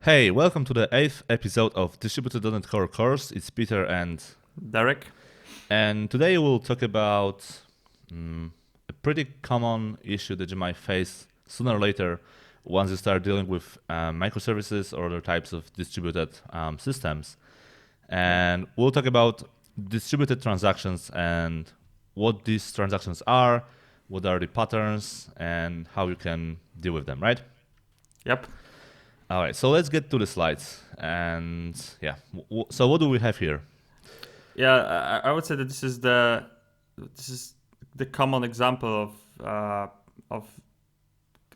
Hey, welcome to the 8th episode of Distributed.NET Core course. It's Peter and Derek. today we'll talk about a pretty common issue that you might face sooner or later once you start dealing with microservices or other types of distributed systems. And we'll talk about distributed transactions and what these transactions are, what are the patterns, and how you can deal with them, right? Yep. All right, so let's get to the slides. And yeah, so what do we have here? Yeah, I would say that this is the common example of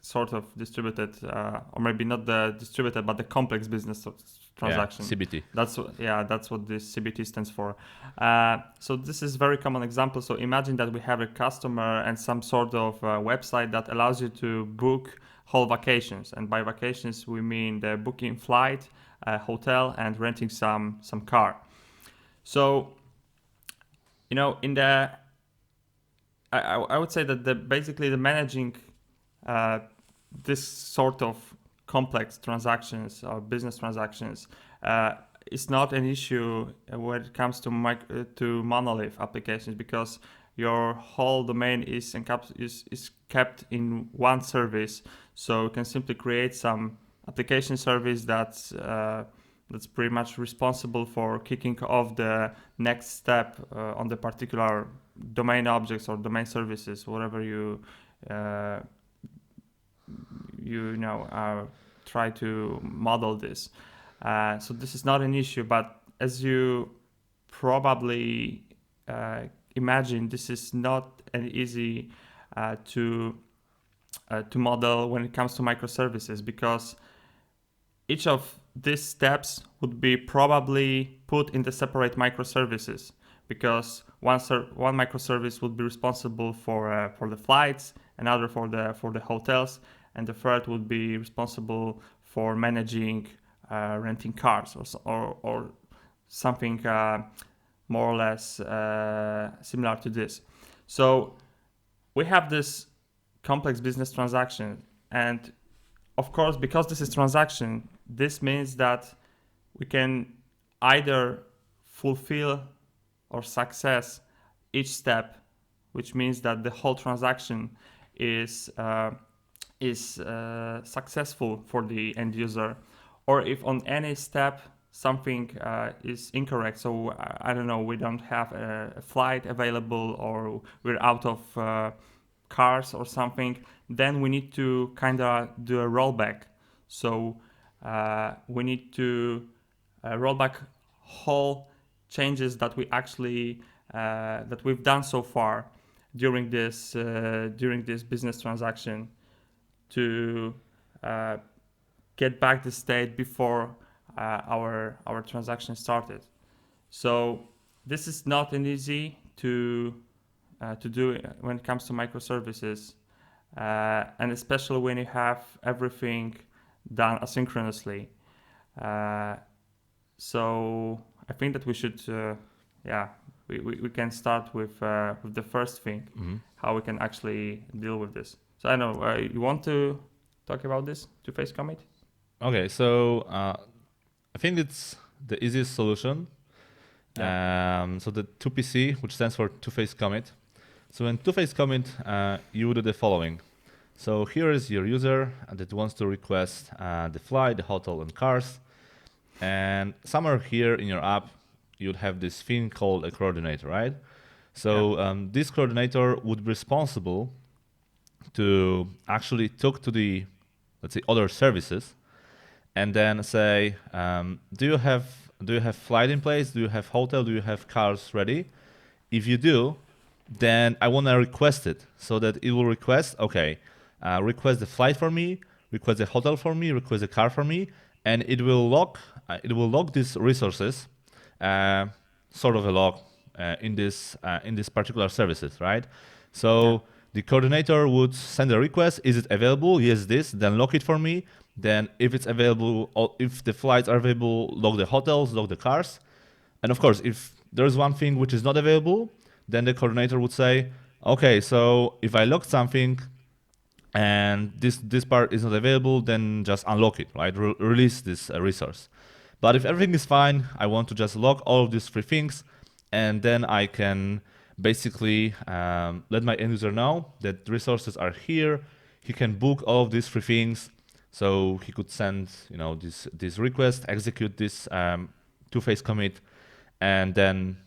sort of distributed, or maybe not the distributed, but the complex business transaction. Yeah, CBT. That's what this CBT stands for. So this is very common example. So imagine that we have a customer and some sort of website that allows you to book whole vacations, and by vacations we mean the booking flight, hotel, and renting some car. So, in the I would say that basically the managing this sort of complex transactions or business transactions is not an issue when it comes to monolith applications, because your whole domain is kept in one service. So you can simply create some application service that's pretty much responsible for kicking off the next step on the particular domain objects or domain services, whatever you try to model this. So this is not an issue, but as you probably imagine, this is not an easy to model when it comes to microservices, because each of these steps would be probably put in the separate microservices, because one microservice would be responsible for the flights, another for the hotels, and the third would be responsible for managing renting cars or something more or less similar to this. So we have this complex business transaction, and of course, because this is transaction, this means that we can either fulfill or success each step, which means that the whole transaction is successful for the end user, or if on any step something is incorrect, so I don't know, we don't have a flight available, or we're out of cars or something, then we need to kind of do a rollback. So we need to roll back whole changes that we actually that we've done so far during this business transaction, to get back the state before our transaction started. So this is not an easy to do when it comes to microservices, and especially when you have everything done asynchronously. So I think that we should, we can start with the first thing, how we can actually deal with this. So I don't know, you want to talk about this two-phase commit? Okay, so I think it's the easiest solution. Yeah. So the 2PC, which stands for two-phase commit. So in two-phase commit, you do the following. So here is your user that wants to request the flight, the hotel, and cars. And somewhere here in your app, you'd have this thing called a coordinator, right? So this coordinator would be responsible to actually talk to the, let's say, other services, and then say, do you have flight in place? Do you have hotel? Do you have cars ready? If you do, then I want to request it, so that it will request, okay, request the flight for me, request the hotel for me, request the car for me, and it will log these resources, sort of a log in this particular services, right? So the coordinator would send a request. Is it available? Yes, this. Then log it for me. Then if it's available, or if the flights are available, log the hotels, log the cars. And of course, if there's one thing which is not available, then the coordinator would say, okay, so if I logged something, and this part is not available, then just unlock it, right? Release this resource. But if everything is fine, I want to just lock all of these three things, and then I can basically let my end user know that resources are here. He can book all of these three things. So he could send, this request, execute this two-phase commit, and then,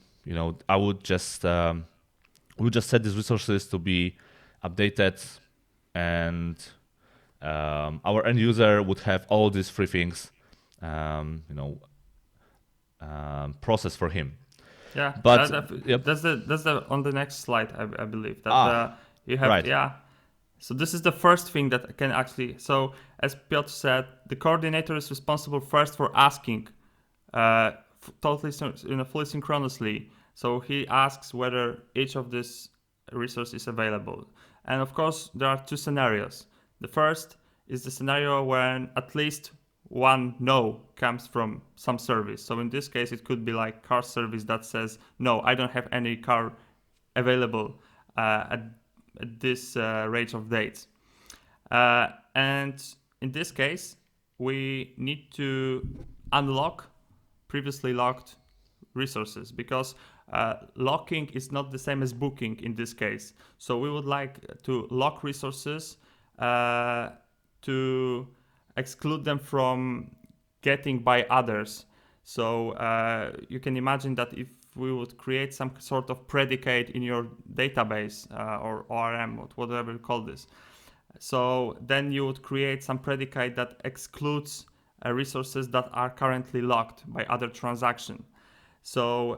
I would just set these resources to be updated, and our end user would have all these three things, processed for him. Yeah, But yep. that's the on the next slide, I believe that you have right. yeah. So this is the first thing that can actually. So as Piotr said, the coordinator is responsible first for asking, totally fully synchronously. So he asks whether each of these resource is available, and of course there are two scenarios. The first is the scenario when at least one no comes from some service. So in this case, it could be like car service that says, no, I don't have any car available at this range of dates. And in this case, we need to unlock previously locked resources, because locking is not the same as booking in this case. So we would like to lock resources to exclude them from getting by others. So you can imagine that if we would create some sort of predicate in your database or ORM, or whatever you call this, so then you would create some predicate that excludes resources that are currently locked by other transaction. So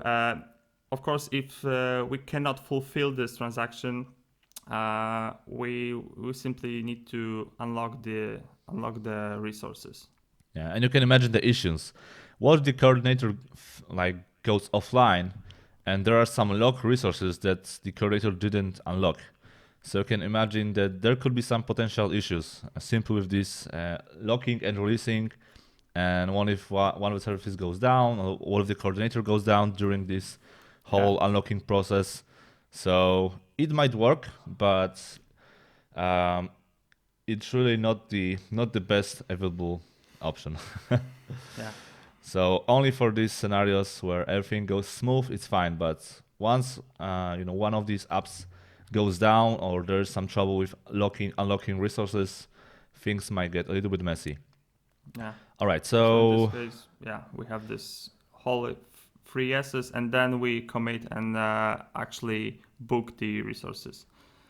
of course, if we cannot fulfill this transaction, we simply need to unlock the resources. Yeah, and you can imagine the issues. What if the coordinator goes offline, and there are some locked resources that the coordinator didn't unlock? So you can imagine that there could be some potential issues simply with this locking and releasing. And what if one of the services goes down, or what if the coordinator goes down during this whole unlocking process? So it might work, but it's really not the best available option. Yeah. So only for these scenarios where everything goes smooth, it's fine. But once one of these apps goes down, or there's some trouble with unlocking resources, things might get a little bit messy. Yeah. All right. So in this case, we have this whole three yeses, and then we commit and actually book the resources.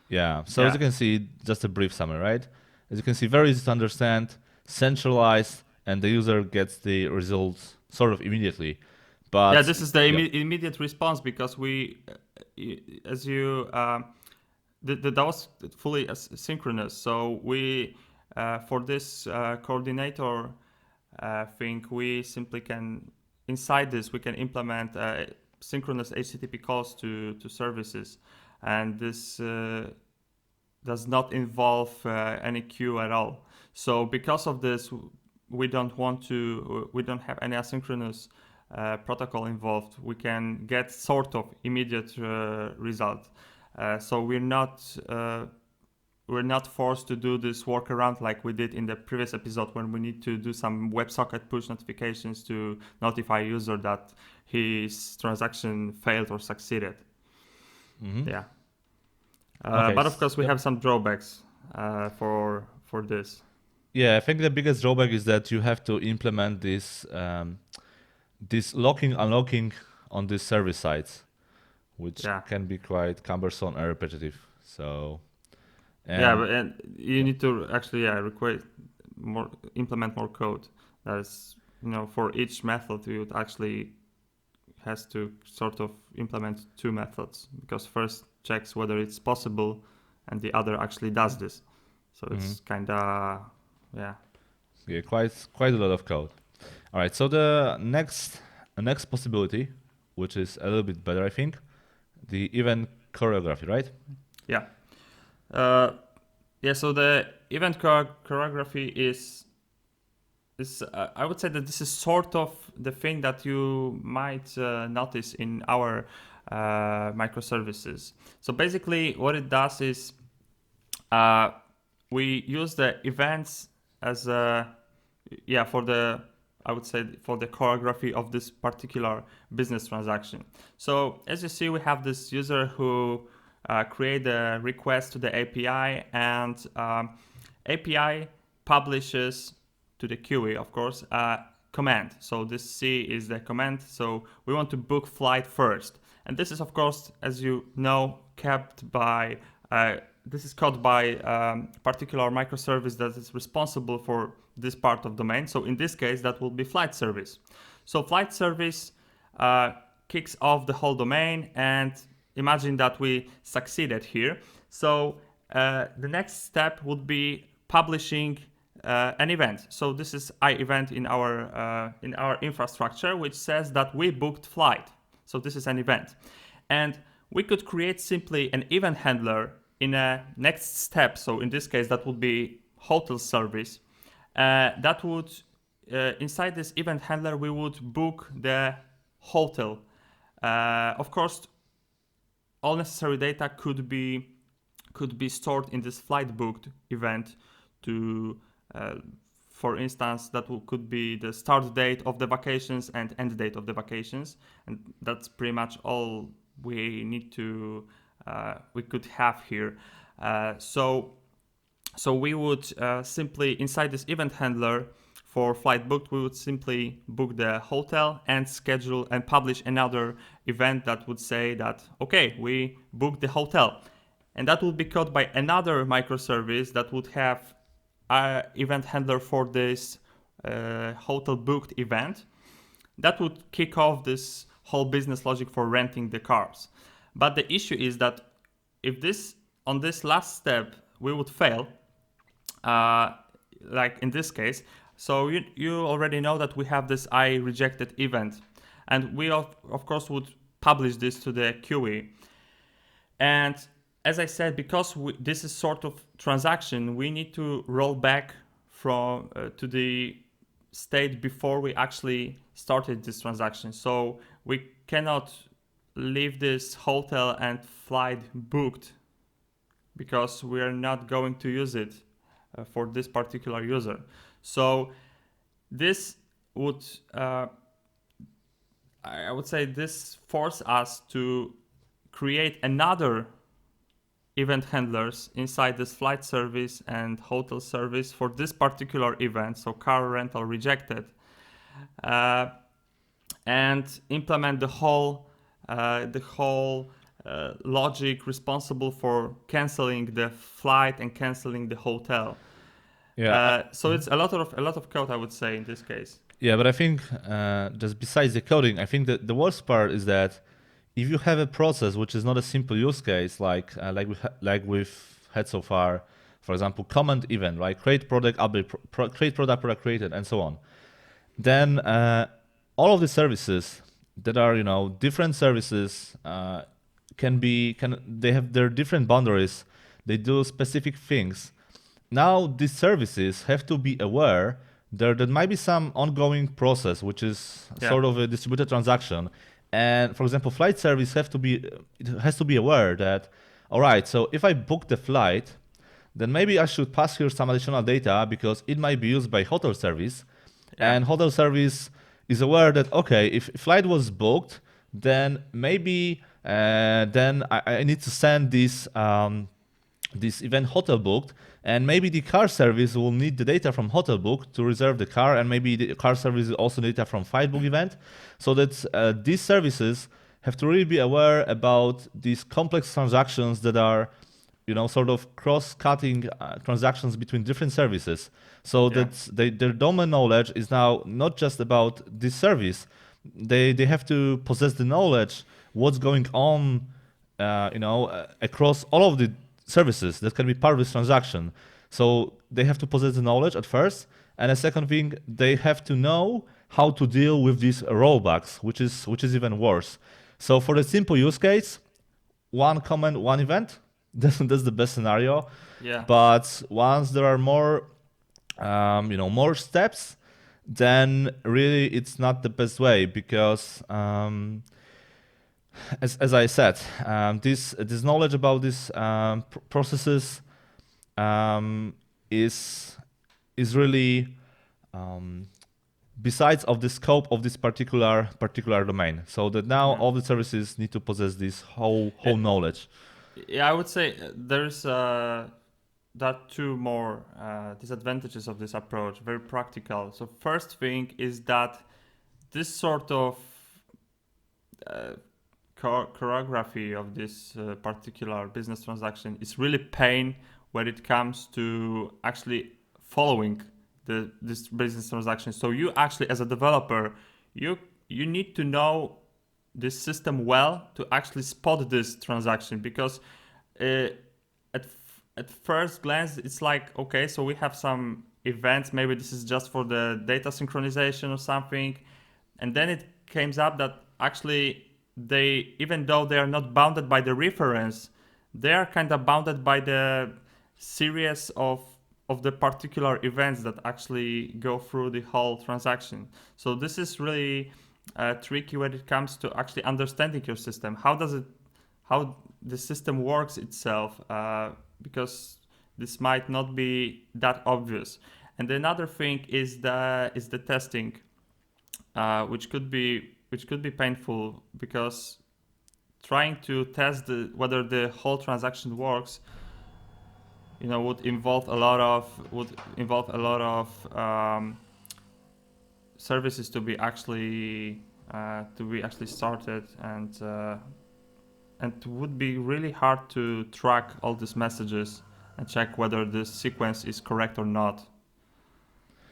Yeah. So as you can see, just a brief summary, right? As you can see, very easy to understand, centralized, and the user gets the results sort of immediately. But this is the immediate response, because we, as you, that was fully synchronous. So we, for this coordinator thing, we simply can, inside this, we can implement synchronous HTTP calls to services, and this does not involve any queue at all. So because of this, we don't have any asynchronous protocol involved. We can get sort of immediate result. So we're not forced to do this workaround like we did in the previous episode, when we need to do some WebSocket push notifications to notify user that his transaction failed or succeeded. Mm-hmm. Yeah. But of course, we have some drawbacks for this. Yeah, I think the biggest drawback is that you have to implement this locking, unlocking on these service sides, which can be quite cumbersome and repetitive. So but you need to actually implement more code. That's, for each method you would actually has to sort of implement two methods, because first checks whether it's possible, and the other actually does this. So it's kind of quite a lot of code. All right, so the next possibility, which is a little bit better, I think, the event choreography, right? Yeah. So the event choreography is I would say that this is sort of the thing that you might notice in our microservices. So basically what it does is we use the events as I would say for the choreography of this particular business transaction. So as you see, we have this user who create a request to the API, and API publishes to the QA, of course, a command. So this C is the command. So we want to book flight first. And this is, of course, as you know, kept by this is called by particular microservice that is responsible for this part of domain. So in this case, that will be flight service. So flight service kicks off the whole domain, and imagine that we succeeded here. So the next step would be publishing an event. So this is event in our infrastructure, which says that we booked flight. So this is an event, and we could create simply an event handler in a next step. So in this case, that would be hotel service. That would inside this event handler, we would book the hotel. Of course, all necessary data could be stored in this flight booked event to for instance, that could be the start date of the vacations and end date of the vacations, and that's pretty much all we need to we could have here. So we would simply inside this event handler for flight booked, we would simply book the hotel and schedule and publish another event that would say that okay, we booked the hotel, and that would be called by another microservice that would have event handler for this hotel booked event that would kick off this whole business logic for renting the cars. But the issue is that if on this last step we would fail, like in this case, so you already know that we have this rejected event, and we of course would publish this to the QA. And as I said, because this is sort of transaction, we need to roll back from to the state before we actually started this transaction. So we cannot leave this hotel and flight booked because we are not going to use it for this particular user. So this would, I would say, this force us to create another event handlers inside this flight service and hotel service for this particular event, so car rental rejected, and implement the whole logic responsible for canceling the flight and canceling the hotel. Yeah. So it's a lot of code, I would say, in this case. Yeah, but I think just besides the coding, I think that the worst part is that if you have a process which is not a simple use case, like we've had so far, for example, command event, right? Create product, update, create product created, and so on. Then all of the services that are different services they have their different boundaries. They do specific things. Now these services have to be aware there might be some ongoing process which is sort of a distributed transaction. And for example, flight service has to be aware that, all right, so if I book the flight, then maybe I should pass here some additional data because it might be used by hotel service. Yeah. And hotel service is aware that, okay, if flight was booked, then maybe then I need to send this event hotel booked, and maybe the car service will need the data from hotel book to reserve the car, and maybe the car service also data from flight book event. So that these services have to really be aware about these complex transactions that are, sort of cross-cutting transactions between different services. So that their domain knowledge is now not just about this service. They have to possess the knowledge what's going on, across all of the services that can be part of this transaction. So they have to possess the knowledge at first, and a second thing, they have to know how to deal with these rollbacks, which is even worse. So for the simple use case, one command, one event, that's the best scenario. Yeah. But once there are more, more steps, then really it's not the best way because. As I said, this knowledge about these processes is really besides of the scope of this particular domain. So that now all the services need to possess this whole knowledge. Yeah, I would say there's that two more disadvantages of this approach, very practical. So first thing is that this sort of choreography of this particular business transaction is really pain when it comes to actually following this business transaction. So you actually, as a developer, you need to know this system well to actually spot this transaction, because at first glance it's like, okay, so we have some events, maybe this is just for the data synchronization or something, and then it comes up that actually they, even though they are not bounded by the reference, they are kind of bounded by the series of the particular events that actually go through the whole transaction. So this is really tricky when it comes to actually understanding your system. How the system works itself, because this might not be that obvious. And another thing is the testing, which could be painful, because trying to test whether the whole transaction works, would involve a lot of services to be actually started, and would be really hard to track all these messages and check whether this sequence is correct or not.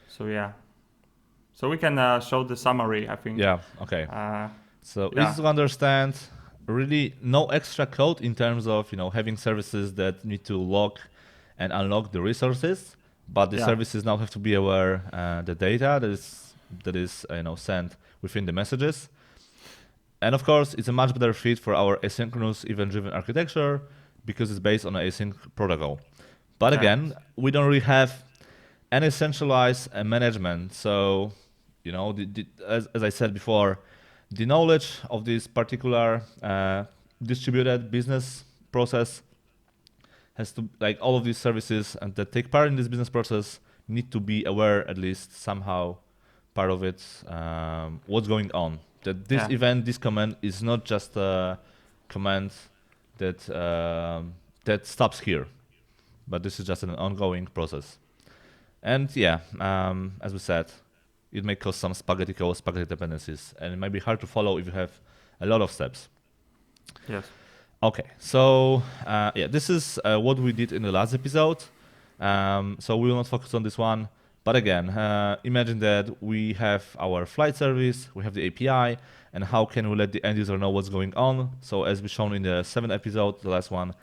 So yeah. So we can show the summary, I think. Yeah, okay. So easy to understand, really no extra code in terms of having services that need to lock and unlock the resources, but the services now have to be aware the data that is sent within the messages. And of course, it's a much better fit for our asynchronous event-driven architecture because it's based on an async protocol. But again, we don't really have any centralized management. So, as I said before, the knowledge of this particular distributed business process has to, like all of these services and that take part in this business process, need to be aware at least somehow part of it, what's going on. That this event, this command is not just a command that stops here, but this is just an ongoing process. And as we said, it may cause some spaghetti dependencies, and it might be hard to follow if you have a lot of steps. Yes. Okay, so this is what we did in the last episode. So we will not focus on this one. But again, imagine that we have our flight service, we have the API, and how can we let the end user know what's going on? So as we shown in the 7th episode, the last one,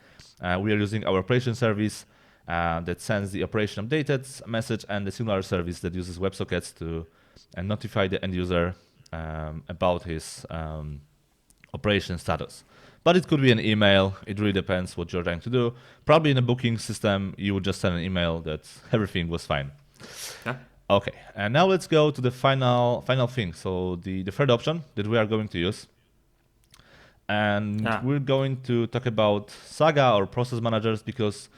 we are using our operation service that sends the operation updated message, and the similar service that uses WebSockets to notify the end user about his operation status. But it could be an email. It really depends what you're trying to do. Probably in a booking system, you would just send an email that everything was fine. Yeah. Okay, and now let's go to the final thing. So the third option that we are going to use. And we're going to talk about Saga or process managers, because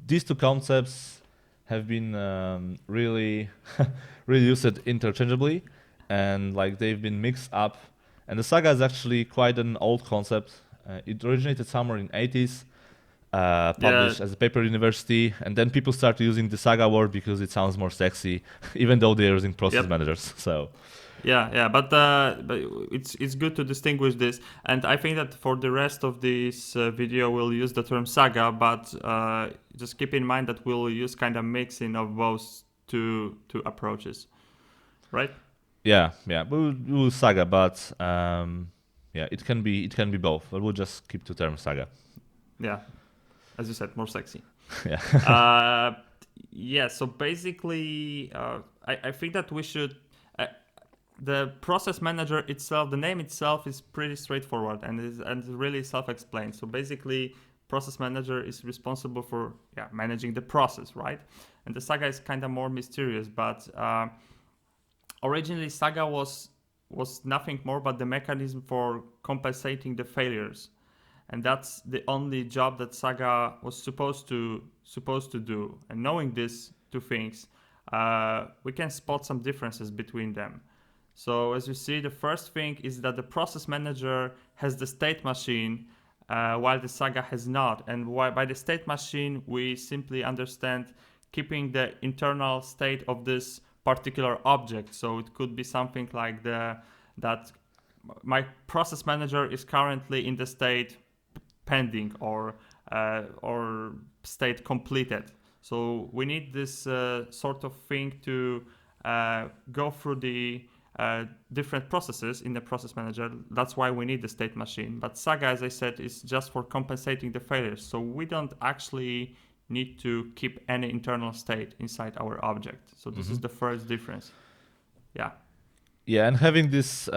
these two concepts have been really used interchangeably, and like they've been mixed up. And the Saga is actually quite an old concept. It originated somewhere in 80s, published as a paper university, and then people started using the Saga word because it sounds more sexy, even though they're using process managers. So but it's good to distinguish this, and I think that for the rest of this video we'll use the term Saga, but just keep in mind that we'll use kind of mixing of both two approaches, right? We'll use Saga, but it can be both, but we'll just keep the term Saga. As you said, more sexy. So basically I think that we should the process manager itself, the name itself is pretty straightforward and is really self-explained. So basically process manager is responsible for managing the process, right? And the Saga is kind of more mysterious, but originally Saga was nothing more but the mechanism for compensating the failures, and that's the only job that Saga was supposed to do. And knowing this, two things, we can spot some differences between them. So as you see, the first thing is that the process manager has the state machine, while the Saga has not. And by the state machine, we simply understand keeping the internal state of this particular object. So it could be something like that my process manager is currently in the state pending or state completed. So we need this sort of thing to go through the different processes in the process manager. That's why we need the state machine. But Saga, as I said, is just for compensating the failures. So we don't actually need to keep any internal state inside our object. So this is the first difference. Yeah. Yeah, and having this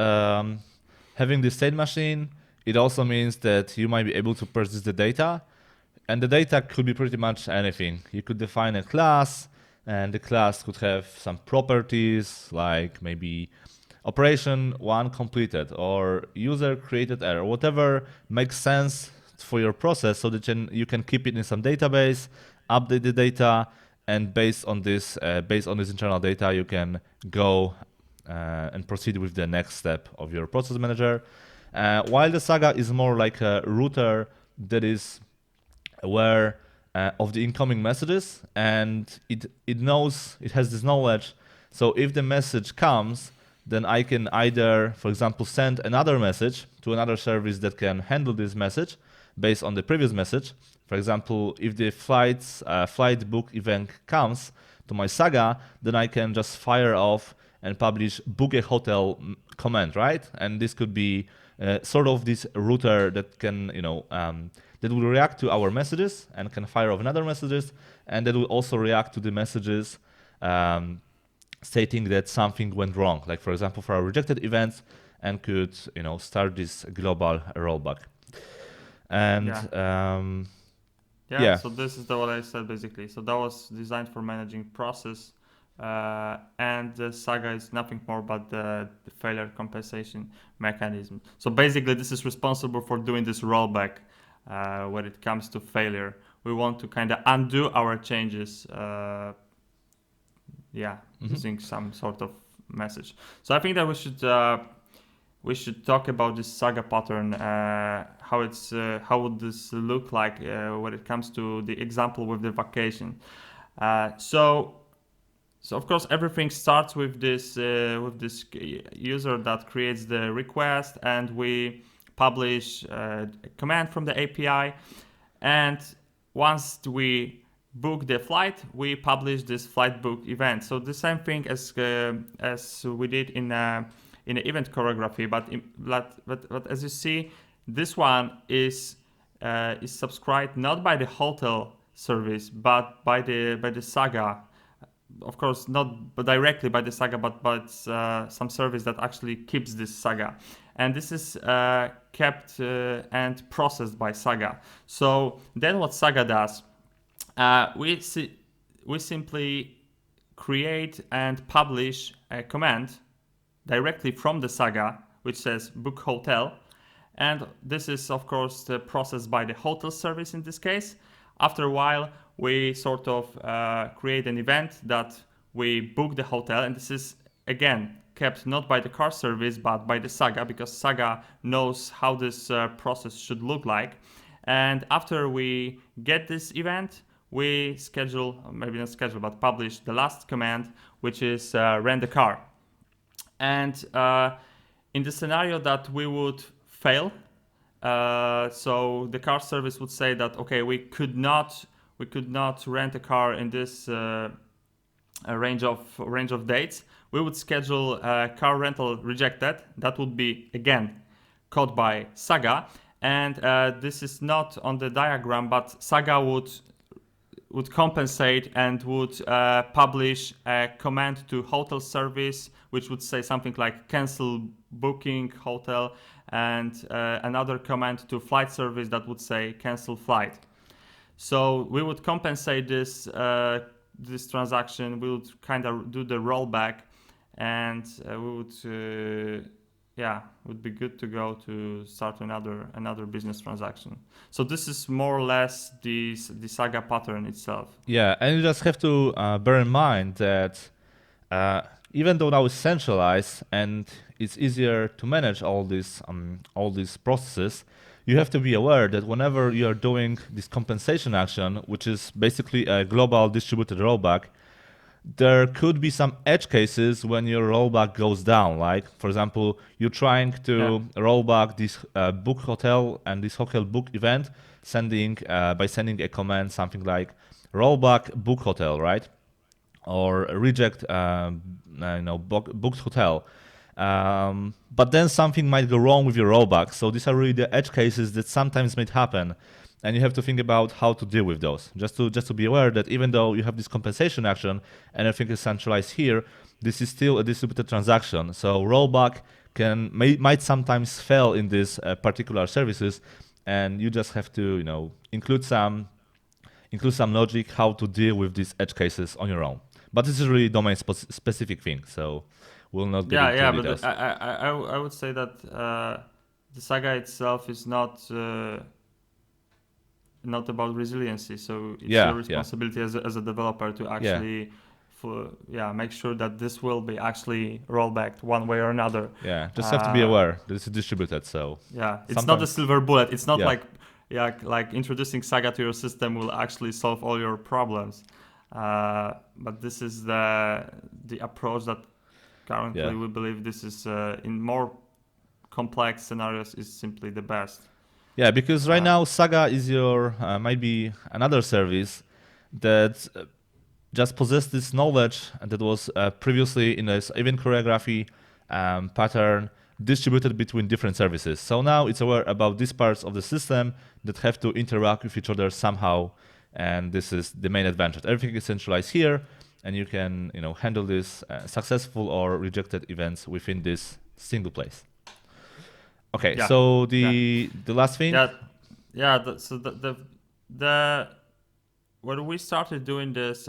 state machine, it also means that you might be able to persist the data, and the data could be pretty much anything. You could define a class, and the class could have some properties like maybe operation 1 completed or user created error, whatever makes sense for your process, so that you can keep it in some database, update the data, and based on this internal data, you can go and proceed with the next step of your process manager. While the Saga is more like a router that is aware of the incoming messages, and it has this knowledge. So if the message comes, then I can either, for example, send another message to another service that can handle this message based on the previous message. For example, if the flight book event comes to my Saga, then I can just fire off and publish book a hotel command, right? And this could be sort of this router that can, that will react to our messages and can fire off another messages, and that will also react to the messages stating that something went wrong, like for example for our rejected events, and could start this global rollback. And so this is what I said basically. So that was designed for managing process, and the Saga is nothing more but the failure compensation mechanism. So basically this is responsible for doing this rollback when it comes to failure. We want to kind of undo our changes using some sort of message. So I think that we should talk about this Saga pattern, how would this look like when it comes to the example with the vacation. So of course everything starts with this user that creates the request, and we publish a command from the API, and once we book the flight, we publish this flight book event. So the same thing as we did in event choreography, but as you see, this one is subscribed not by the hotel service but by the Saga. Of course, not directly by the Saga, but some service that actually keeps this Saga, and this is kept and processed by Saga. So then what Saga does? We simply create and publish a command directly from the Saga, which says book hotel, and this is of course processed by the hotel service in this case. After a while, we sort of create an event that we book the hotel, and this is again kept not by the car service but by the Saga, because Saga knows how this process should look like. And after we get this event, we publish the last command, which is rent the car. And in the scenario that we would fail, so the car service would say that okay, we could not rent a car in this range of dates. We would schedule car rental rejected. That would be again caught by Saga, and this is not on the diagram, but Saga would compensate and would publish a command to hotel service, which would say something like cancel booking hotel, and another command to flight service that would say cancel flight. So we would compensate this transaction. We would kind of do the rollback, and we would would be good to go to start another business transaction. So this is more or less the Saga pattern itself. Yeah, and you just have to bear in mind that uh, even though now it's centralized and it's easier to manage all these processes, you have to be aware that whenever you are doing this compensation action, which is basically a global distributed rollback, there could be some edge cases when your rollback goes down. Like, for example, you're trying to roll back this book hotel and this hotel book event, by sending a command something like rollback book hotel, right? Or reject booked hotel. But then something might go wrong with your rollback. So these are really the edge cases that sometimes might happen, and you have to think about how to deal with those. Just to be aware that even though you have this compensation action and everything is centralized here, this is still a distributed transaction. So rollback might sometimes fail in these particular services, and you just have to include some logic how to deal with these edge cases on your own. But this is really domain specific thing, so we'll not get into But details. I would say that the Saga itself is not about resiliency. So it's your responsibility as a developer to actually make sure that this will be actually rollbacked one way or another. Yeah, just have to be aware that it's distributed. So it's not a silver bullet. It's not like introducing Saga to your system will actually solve all your problems. But this is the approach that currently we believe this is in more complex scenarios is simply the best. Yeah, because right now Saga is your might be another service that just possessed this knowledge that was previously in this event choreography pattern distributed between different services. So now it's aware about these parts of the system that have to interact with each other somehow, and this is the main advantage. Everything is centralized here, and you can handle this successful or rejected events within this single place. Okay, so the last thing. So the when we started doing this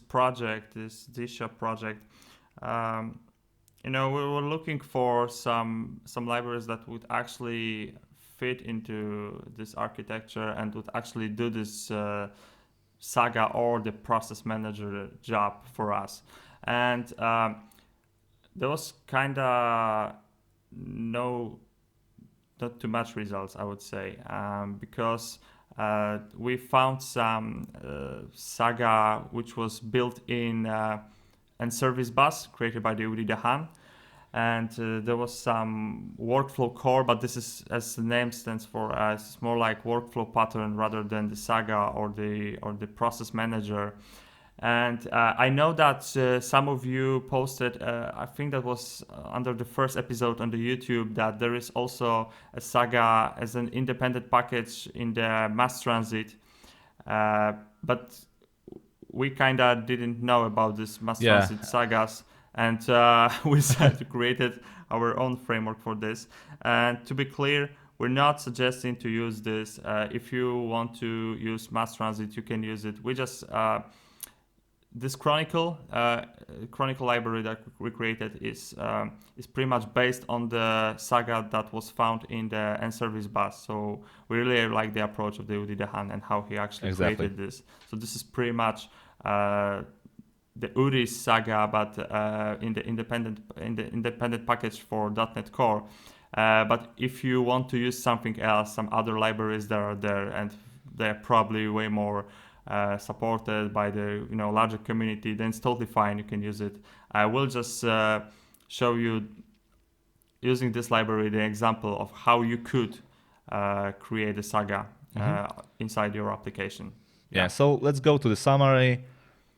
project, this DShop project, we were looking for some libraries that would actually fit into this architecture and would actually do this Saga or the process manager job for us. And there was kind of not too much results, I would say, because we found some Saga which was built in and service bus created by the Uri Dahan, and there was some workflow core, but this is, as the name stands for, it's more like workflow pattern rather than the Saga or the process manager. And I know that some of you posted, I think that was under the first episode on the YouTube, that there is also a Saga as an independent package in the mass transit. But we kind of didn't know about this mass transit Sagas, and we decided to create our own framework for this. And to be clear, we're not suggesting to use this. If you want to use mass transit, you can use it. We just this Chronicle library that we created is pretty much based on the Saga that was found in the N-Service bus. So we really like the approach of the Udi Dahan and how he actually created this. So this is pretty much the Uri Saga, but in the independent package for .NET Core. But if you want to use something else, some other libraries that are there, and they're probably way more supported by the larger community, then it's totally fine. You can use it. I will just show you using this library the example of how you could create a Saga inside your application. So let's go to the summary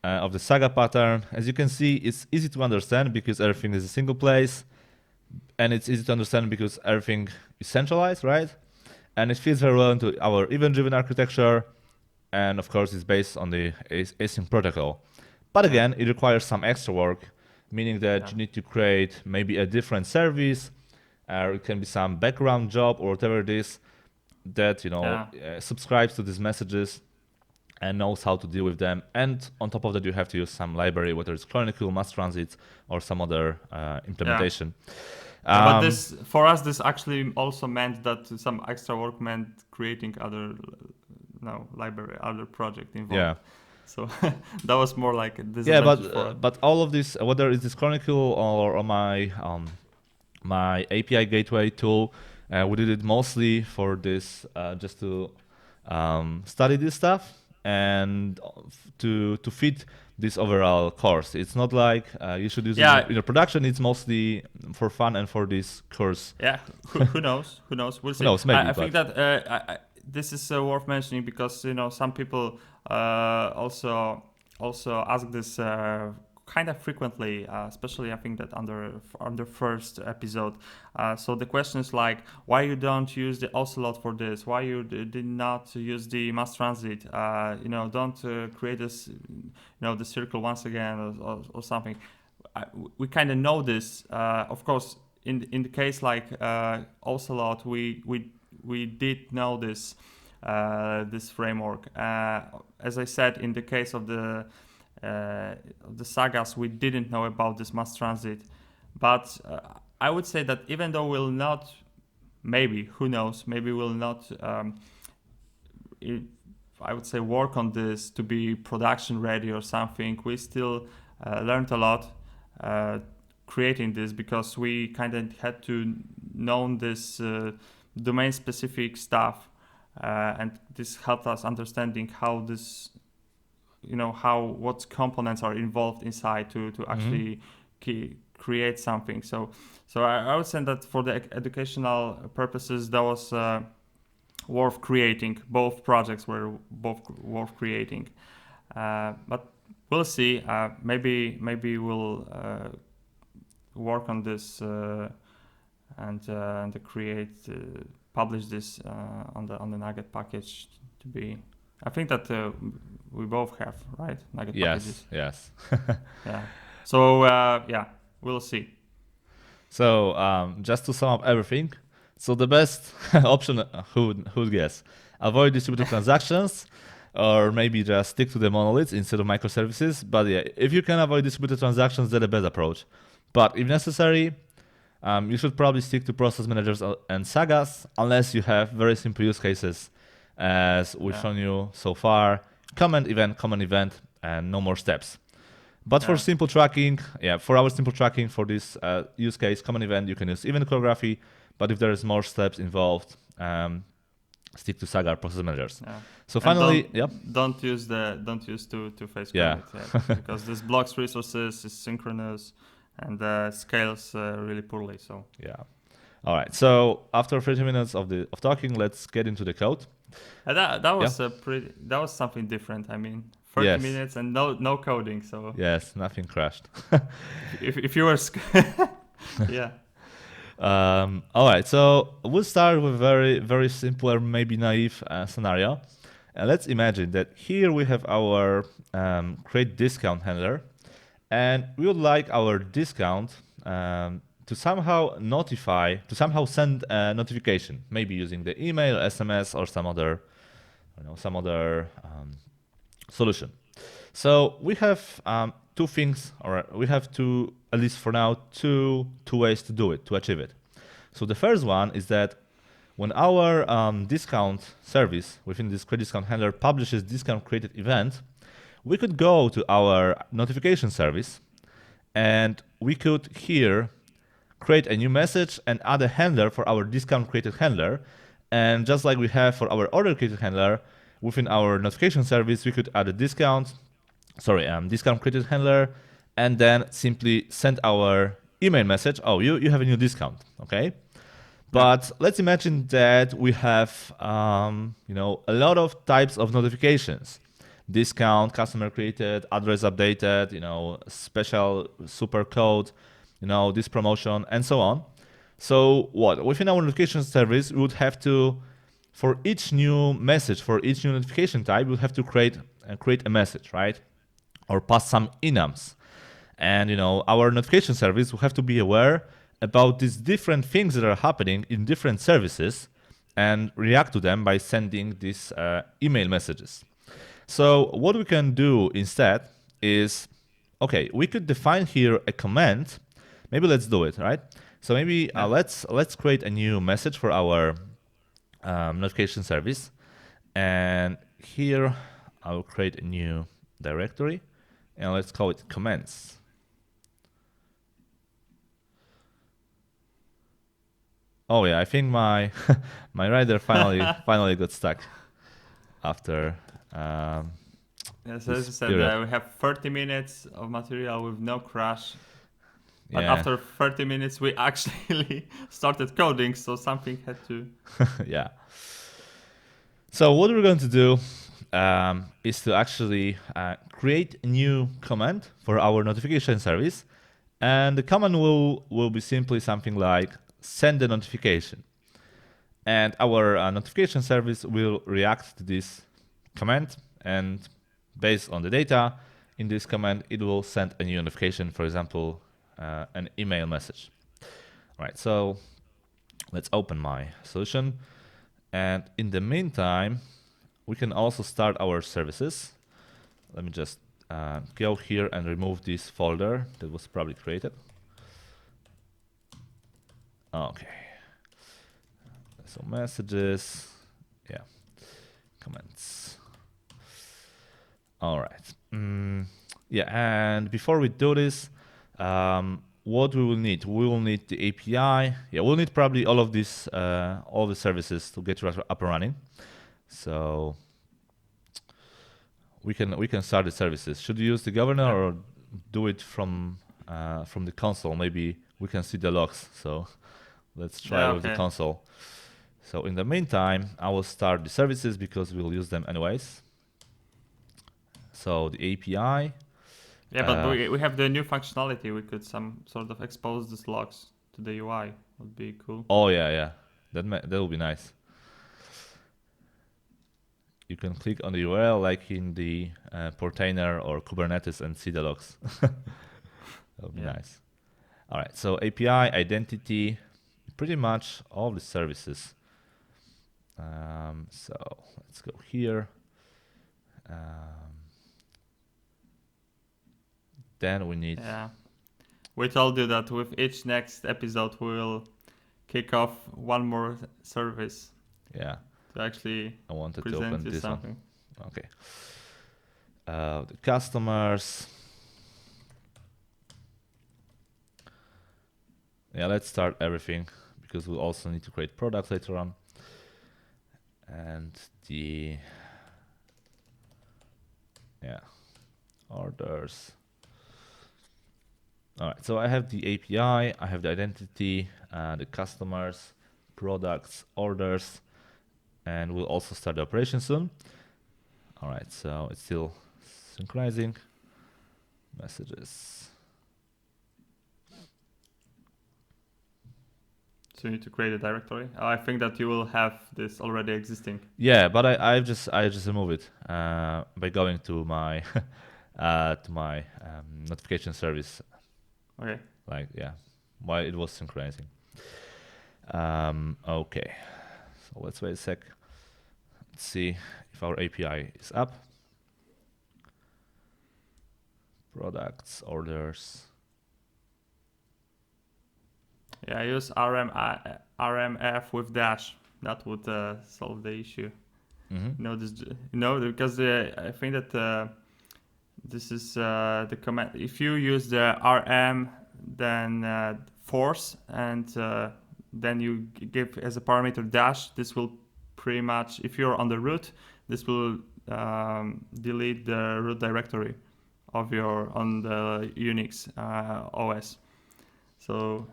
of the Saga pattern. As you can see, it's easy to understand because everything is a single place, and it's easy to understand because everything is centralized, right? And it fits very well into our event-driven architecture. And of course, it's based on the async protocol. But again, it requires some extra work, meaning that you need to create maybe a different service, or it can be some background job or whatever it is that subscribes to these messages and knows how to deal with them. And on top of that, you have to use some library, whether it's Chronicle, Mass Transit, or some other implementation. But this, for us, this actually also meant that some extra work meant creating other, library, other project involved. Yeah. So that was more like a Yeah, disadvantage for us. but all of this, whether it's this Chronicle or my API gateway tool, we did it mostly for this, just to study this stuff and to fit this overall course. It's not like you should use it in your production. It's mostly for fun and for this course. Yeah, who knows? Who knows? We'll see. Who knows? Maybe. I think that this is worth mentioning because some people also ask this kind of frequently, especially I think that under first episode. So the question is like, why you don't use the Ocelot for this? Why you did not use the mass transit? Don't create this, the circle once again or something. We kind of know this, of course. In the case like Ocelot, we did know this framework. As I said, in the case of the sagas, we didn't know about this mass transit. But I would say that even though we'll not, maybe, who knows, maybe we'll not, I would say, work on this to be production ready or something. We still learned a lot creating this because we kind of had to know this domain specific stuff, and this helped us understanding how this, what components are involved inside to actually create something. So I would say that for the educational purposes, that was worth creating. Both projects were both worth creating, but we'll see. Maybe we'll work on this and publish this on the Nugget package to be. I think that we both have, right, Nugget packages. Yes. Yeah. So we'll see. So just to sum up everything, so the best option, who'd guess, avoid distributed transactions, or maybe just stick to the monoliths instead of microservices. But yeah, if you can avoid distributed transactions, that's the best approach. But if necessary, you should probably stick to process managers and sagas, unless you have very simple use cases, as we've shown you so far: command event, and no more steps. But for simple tracking, for our simple tracking for this use case, command event, you can use Event Choreography. But if there is more steps involved, stick to Saga or Process Managers. Yeah. So and finally, don't use two-phase commit because this blocks resources, is synchronous, and scales really poorly. So all right. So after 30 minutes of talking, let's get into the code. That was that was something different. I mean, 30 minutes and no coding. So yes, nothing crashed. if you were all right, so we'll start with a very, very simple or maybe naive scenario. And let's imagine that here we have our create discount handler, and we would like our discount to somehow send a notification, maybe using the email, SMS, or some other solution. So we have two things, or we have two, at least for now, two ways to do it, to achieve it. So the first one is that when our discount service within this create discount handler publishes discount created event, we could go to our notification service, and we could here create a new message and add a handler for our discount created handler. And just like we have for our order created handler, within our notification service, we could add a discount created handler, and then simply send our email message. Oh, you have a new discount, okay? But let's imagine that we have a lot of types of notifications: discount, customer created, address updated, special super code, this promotion, and so on. So within our notification service, we would have to, for each new message, for each new notification type, we would have to create a message, right? Or pass some enums. And our notification service will have to be aware about these different things that are happening in different services and react to them by sending these email messages. So what we can do instead is, we could define here a command. Maybe let's do it, right? So maybe Yeah. let's create a new message for our notification service, and here I'll create a new directory, and let's call it comments. Oh yeah, I think my my rider finally got stuck after. Yeah, so as This I said, period. we have 30 minutes of material with no crash. But Yeah, after 30 minutes, we actually started coding, so something had to. yeah. So what we're going to do is to actually create a new command for our notification service, and the command will be simply something like send a notification, and our notification service will react to this command, and based on the data in this command, it will send a new notification, for example, an email message. All right, so let's open my solution, and in the meantime, we can also start our services. Let me just go here and remove this folder that was probably created. Okay. So messages, yeah, comments. All right. Yeah, and before we do this, what we will need? We will need the API. Yeah, we'll need probably all of these, all the services to get up and running. So we can start the services. Should we use the governor Yeah. or do it from the console? Maybe we can see the logs. So let's try Yeah, with the okay. console. So in the meantime, I will start the services because we'll use them anyways. So the API. Yeah, but we have the new functionality. We could some sort of expose these logs to the UI. Would be cool. Oh yeah. That will be nice. You can click on the URL like in the Portainer or Kubernetes and see the logs. That would be nice. All right, so API, identity, pretty much all the services. So let's go here. Then we need. Yeah. We told you that with each next episode, we'll kick off one more service. Yeah. To actually I wanted to present open you this something. one. Okay. The customers. Yeah, let's start everything because we'll also need to create products later on. And the orders. All right, so I have the API, I have the identity, the customers, products, orders, and we'll also start the operation soon. All right, so it's still synchronizing. Messages. So you need to create a directory. I think that you will have this already existing. Yeah, but I just remove it by going to my notification service. Okay. Like while it was synchronizing. Okay, so let's wait a sec. Let's see if our API is up. Products, orders. Yeah, use RMF with dash. That would solve the issue. Because I think that this is the command. If you use the RM, then force, and then you give as a parameter dash, this will pretty much, if you're on the root, this will delete the root directory of on the Unix OS. So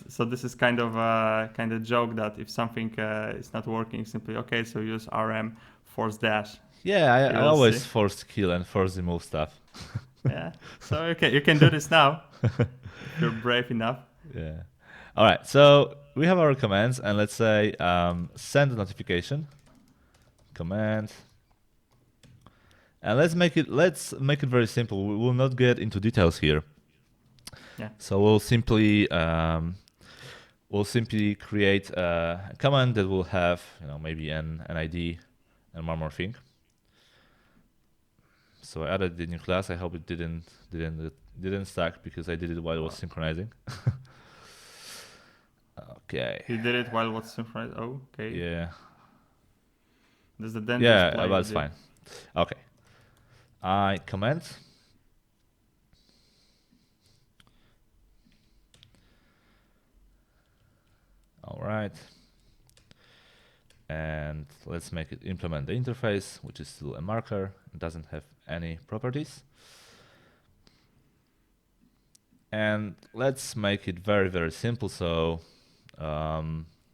so this is kind of a joke that if something is not working, simply so use RM force dash. Yeah, I always force kill and force remove stuff. Yeah, so you can do this now. If you're brave enough. Yeah. All right, so we have our commands, and let's say send a notification command, and let's make it very simple. We will not get into details here. Yeah. So we'll simply create a command that will have maybe an ID and one more thing. So I added the new class. I hope it didn't stack because I did it while I was synchronizing. Okay. He did it while what's synchronized. Oh, okay. Yeah. Does the then Yeah, display? that's fine. Okay. I comment. All right. And let's make it implement the interface, which is still a marker. It doesn't have any properties. And let's make it very, very simple. So, I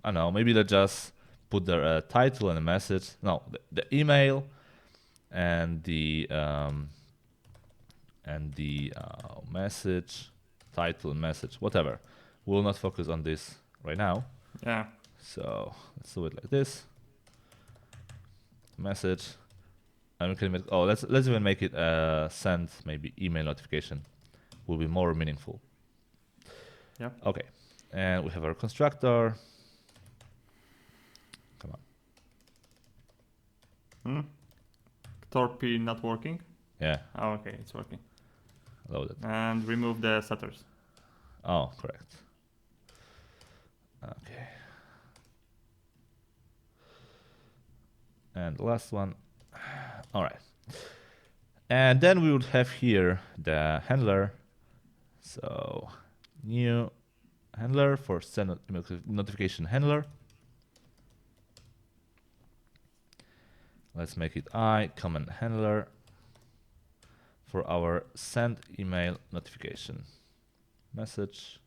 don't know, maybe let's just put there a title and a message. No, the email and the message, title and message, whatever. We'll not focus on this right now. Yeah. So let's do it like this. Message. And we can make, oh, let's even make it send maybe email notification. Will be more meaningful. Yeah. Okay. And we have our constructor. Come on. Torpy not working. Yeah. Oh, okay, it's working. Loaded. And remove the setters. Oh, correct. Okay. And the last one. All right. And then we would have here the handler. So new handler for send notification handler. Let's make it comment handler for our send email notification message.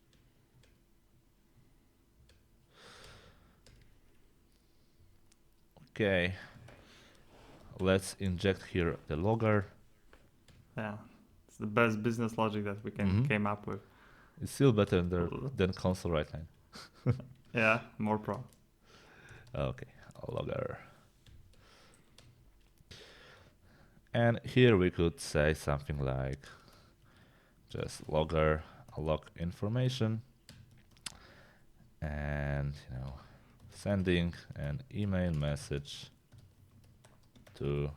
Okay. Let's inject here the logger. Yeah, it's the best business logic that we came up with. It's still better than console right line. Yeah, more pro. Okay, logger. And here we could say something like just logger log information and sending an email message to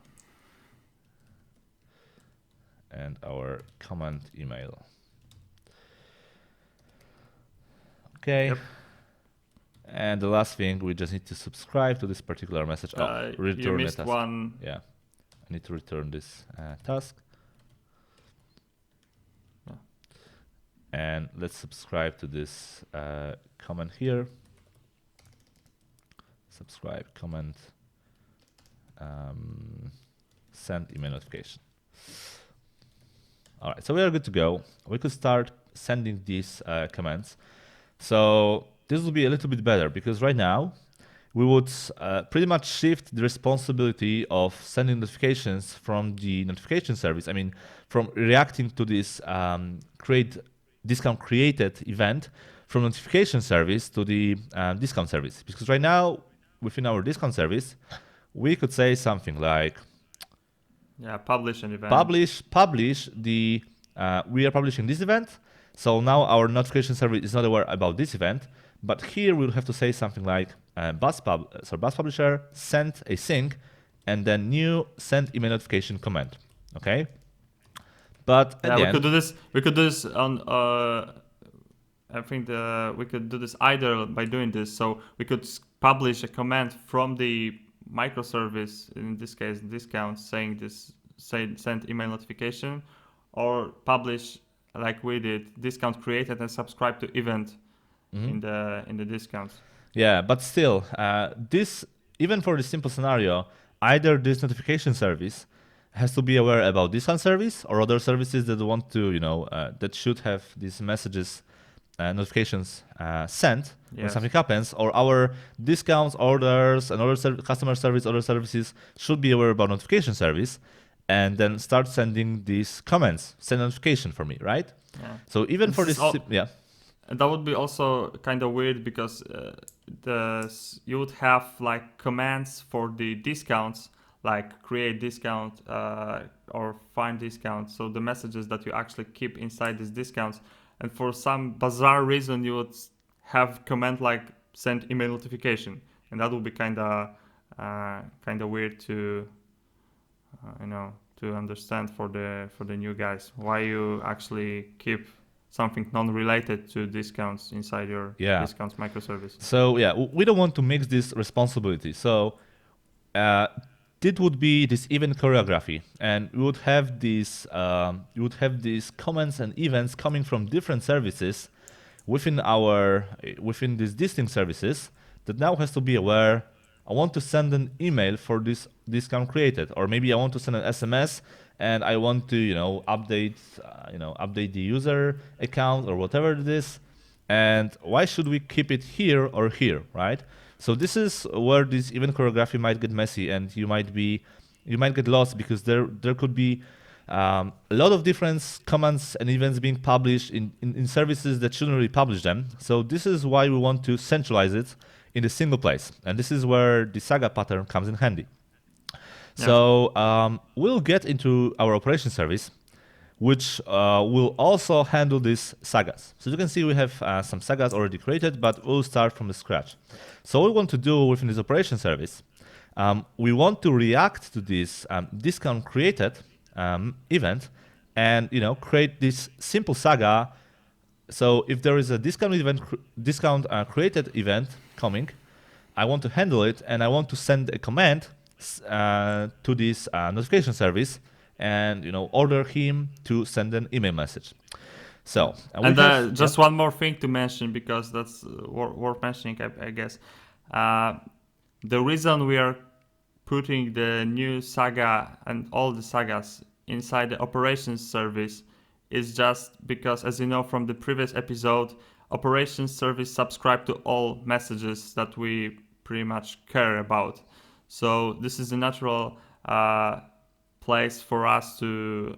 and our comment email. Okay. Yep. And the last thing, we just need to subscribe to this particular message. Return you missed task. one. Yeah, I need to return this task. Yeah. And let's subscribe to this comment here. Subscribe, comment, send email notification. All right, so we are good to go. We could start sending these commands. So this will be a little bit better because right now we would pretty much shift the responsibility of sending notifications from the notification service. I mean, from reacting to this create discount created event from notification service to the discount service. Because right now within our discount service, we could say something like, publish an event. Publish the, we are publishing this event. So now our notification service is not aware about this event, but here we'll have to say something like bus publisher send a sync and then new send email notification command. Okay. But we could do this. We could do this on. I think we could do this either by doing this. So we could publish a command from the microservice, in this case discount, saying this, send email notification, or publish like we did discount created and subscribe to event in the discounts. Yeah, but still, this, even for the simple scenario, either this notification service has to be aware about discount service or other services that want to, that should have these messages, notifications sent when something happens, or our discounts, orders, and other customer service, other services should be aware about notification service, and then start sending these comments, send notification for me, right? Yeah. So even for this, and that would be also kind of weird because you would have like commands for the discounts, like create discount or find discount. So the messages that you actually keep inside these discounts. And for some bizarre reason, you would have command like send email notification, and that would be kind of weird to to understand for the new guys why you actually keep something non-related to discounts inside your discounts microservice. So yeah, we don't want to mix this responsibility. So it would be this event choreography, and we would have these comments and events coming from different services within these distinct services that now has to be aware. I want to send an email for this discount created, or maybe I want to send an SMS and I want to update the user account or whatever it is. And why should we keep it here or here, right? So this is where this event choreography might get messy, and you might get lost because there could be a lot of different commands and events being published in services that shouldn't really publish them. So this is why we want to centralize it in a single place, and this is where the Saga pattern comes in handy. Yeah. So we'll get into our operation service, which will also handle these sagas. So you can see we have some sagas already created, but we'll start from the scratch. So what we want to do within this operation service, we want to react to this discount created event and create this simple saga. So if there is a discount created event coming, I want to handle it, and I want to send a command to this notification service and order him to send an email message. So just one more thing to mention, because that's worth mentioning, I guess. The reason we are putting the new saga and all the sagas inside the operations service is just because, as you know from the previous episode, operations service subscribe to all messages that we pretty much care about. So this is a natural place for us to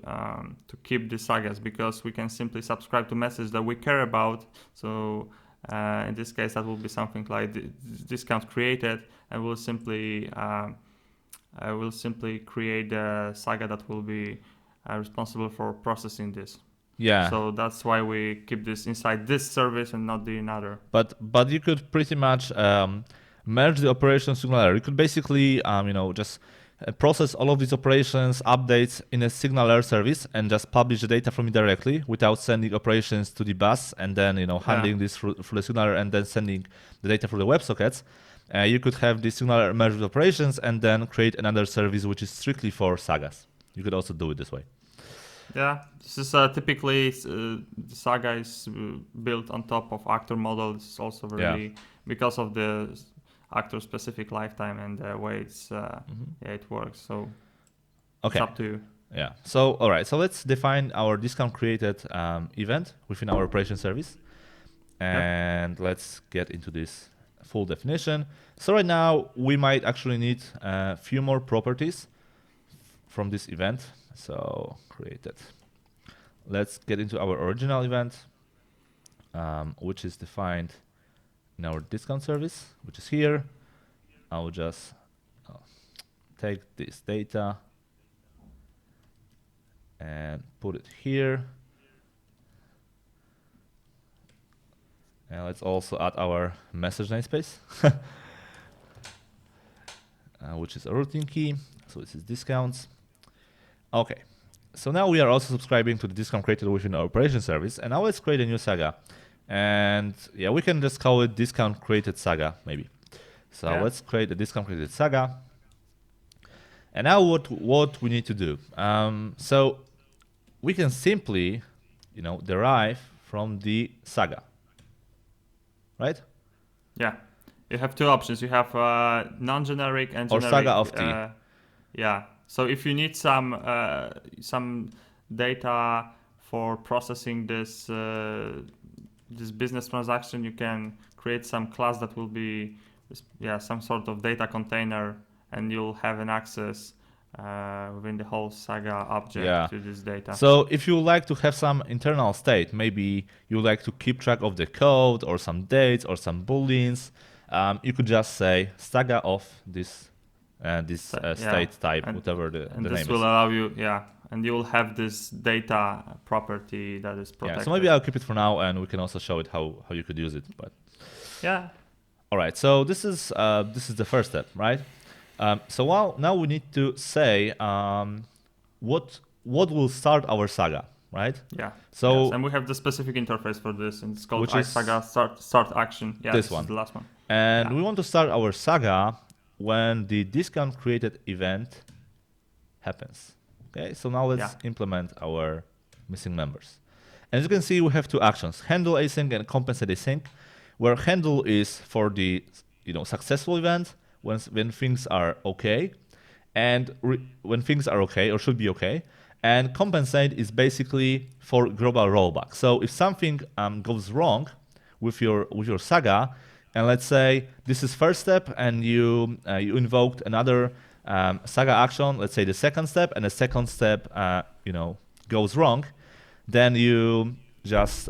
keep the sagas, because we can simply subscribe to messages that we care about. So in this case, that will be something like the discount created, and we'll simply create the saga that will be responsible for processing this. Yeah. So that's why we keep this inside this service and not the another. But you could pretty much merge the operations signaler. You could basically just process all of these operations updates in a signaler service and just publish the data from it directly without sending operations to the bus and then handling this through the signaler and then sending the data through the WebSockets. You could have the signaler merge with operations and then create another service which is strictly for sagas. You could also do it this way. Yeah, this is typically the Saga is built on top of actor model. It's also really because of the actor specific lifetime and the way it works. So it's up to you. Yeah. So all right. So let's define our discount created event within our operation service, and let's get into this full definition. So right now we might actually need a few more properties from this event. So created. Let's get into our original event, which is defined in our discount service, which is here. I'll just take this data and put it here. And let's also add our message namespace, which is a routing key. So this is discounts. Okay, so now we are also subscribing to the discount created within our operation service, and now let's create a new saga. And we can just call it discount created saga, maybe. So let's create a discount created saga. And now what we need to do? So we can simply, derive from the saga, right? Yeah, you have two options. You have non-generic and generic. Or saga of T. Yeah. So if you need some data for processing this business transaction, you can create some class that will be some sort of data container, and you'll have an access within the whole Saga object to this data. So if you like to have some internal state, maybe you like to keep track of the code or some dates or some booleans, you could just say Saga of this state type, whatever the name is. This will allow you, and you will have this data property that is protected. Yeah, so maybe I'll keep it for now, and we can also show it how you could use it. But all right, so this is the first step, right? So now we need to say what will start our saga. right? Yeah. So yes. And we have the specific interface for this, and it's called which is Saga start action. Yeah, this this one. is the last one. And Yeah. we want to start our Saga when the discount created event happens. Okay, so now let's implement our missing members. As you can see, we have two actions: handle async and compensate async, where handle is for the successful event when things are okay, and when things are okay or should be okay, and compensate is basically for global rollback. So if something goes wrong with your Saga, and let's say this is first step, and you invoked another Saga action, let's say the second step, and the second step goes wrong, then you just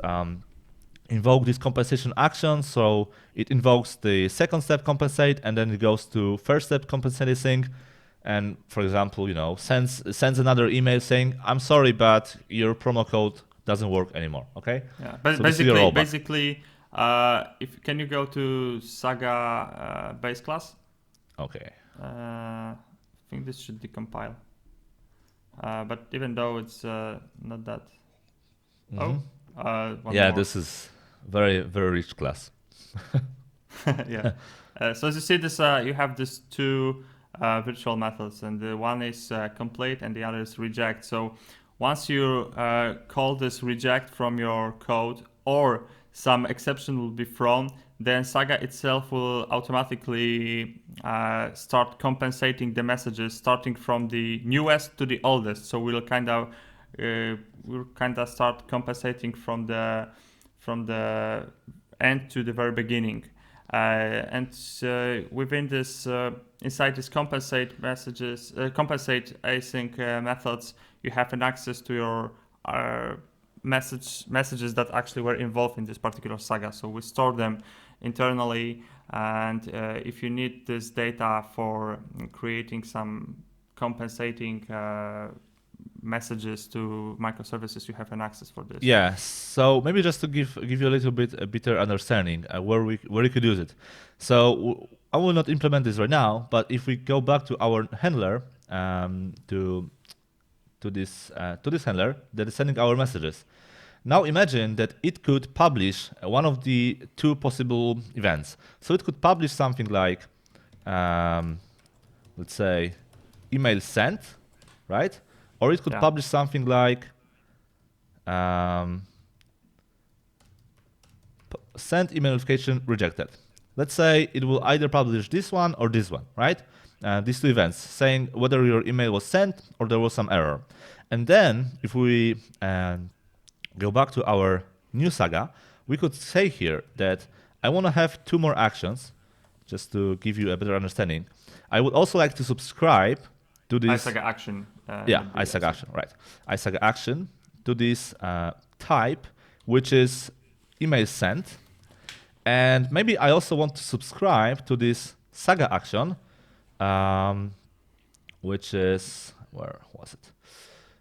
invoke this compensation action. So it invokes the second step compensate, and then it goes to first step compensate async, and for example, sends another email saying, "I'm sorry, but your promo code doesn't work anymore." Okay. Yeah. But so basically, if can you go to Saga base class? Okay. I think this should decompile. But even though it's not that. Yeah, more. this is very, very rich class. Yeah. So as you see, this you have these two virtual methods, and the one is complete and the other is reject. So once you call this reject from your code, or some exception will be thrown, then Saga itself will automatically start compensating the messages starting from the newest to the oldest. So we'll kind of start compensating from the end to the very beginning. And within this, inside this compensate messages, compensate async methods, you have an access to your messages that actually were involved in this particular Saga. So we store them internally, and if you need this data for creating some compensating messages to microservices, you have an access for this. Yeah. So maybe just to give you a little bit a better understanding where you could use it. So I will not implement this right now, but if we go back to our handler, to this handler that is sending our messages. Now imagine that it could publish one of the two possible events. So it could publish something like, let's say, email sent, right? Or it could publish something like send email notification rejected. Let's say it will either publish this one or this one, right? These two events, saying whether your email was sent or there was some error. And then if we go back to our new Saga, we could say here that I want to have two more actions, just to give you a better understanding. I would also like to subscribe to this iSaga action. iSaga action, right? iSaga action to this type, which is email sent. And maybe I also want to subscribe to this Saga action, which is, where was it?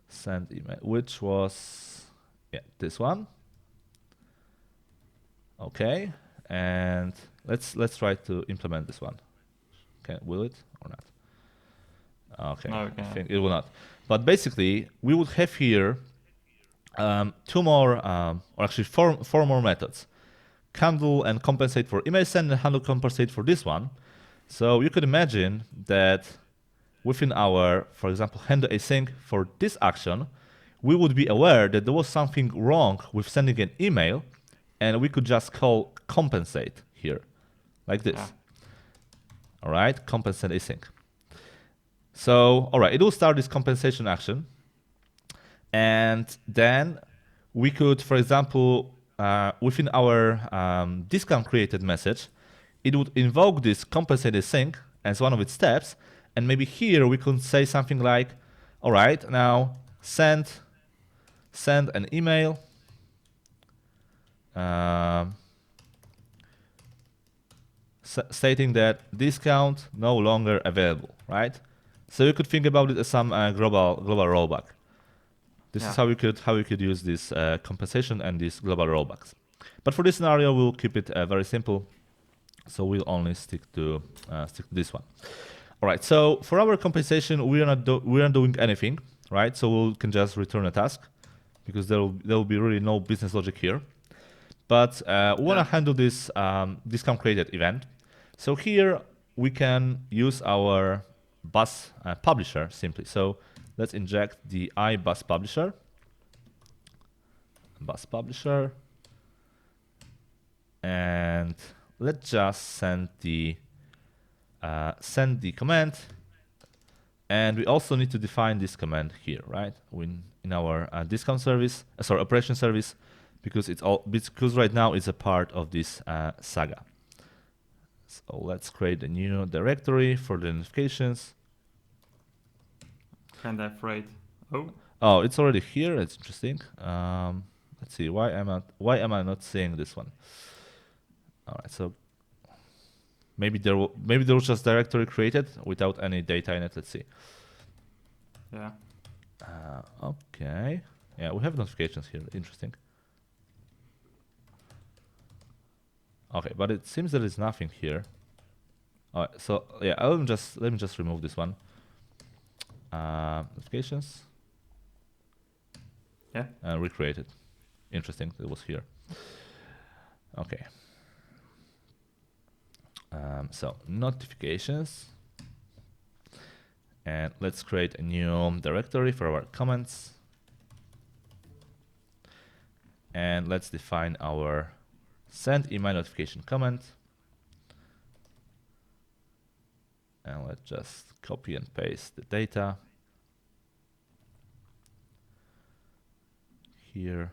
Send email, which was, this one. Okay, and let's try to implement this one. Will it or not? Okay, no, I think it will not. But basically, we would have here two more, or actually four more methods. Handle and compensate for email send, and handle compensate for this one. So you could imagine that within our, for example, handle async for this action, we would be aware that there was something wrong with sending an email, and we could just call compensate here, like this. All right, compensate async. So, all right, it will start this compensation action. And then we could, for example, within our discount created message, it would invoke this compensate async as one of its steps. And maybe here we could say something like, all right, now send an email stating that discount no longer available, right? So you could think about it as some global rollback. This is how we could use this compensation and these global rollbacks. But for this scenario, we'll keep it very simple. So we'll only stick to this one. All right. So for our compensation, we are not doing anything, right? So we can just return a task. because there will be really no business logic here. But we want to handle this discount created event. So here we can use our bus publisher simply. So let's inject the iBus publisher. Bus publisher. And let's just send the command. And we also need to define this command here, right? In our discount service, operation service, because right now it's a part of this Saga. So let's create a new directory for the notifications. Kinda afraid. Oh, it's already here. It's interesting. Let's see. Why am I not seeing this one? All right. So maybe there was just directory created without any data in it. Let's see. Yeah. Okay. Yeah, we have notifications here. Interesting. Okay, but it seems there is nothing here. All right, so yeah, let me just remove this one. Notifications. Yeah. And recreate it. Interesting, it was here. Okay. So notifications. And let's create a new directory for our comments. And let's define our send email notification comment. And let's just copy and paste the data. Here.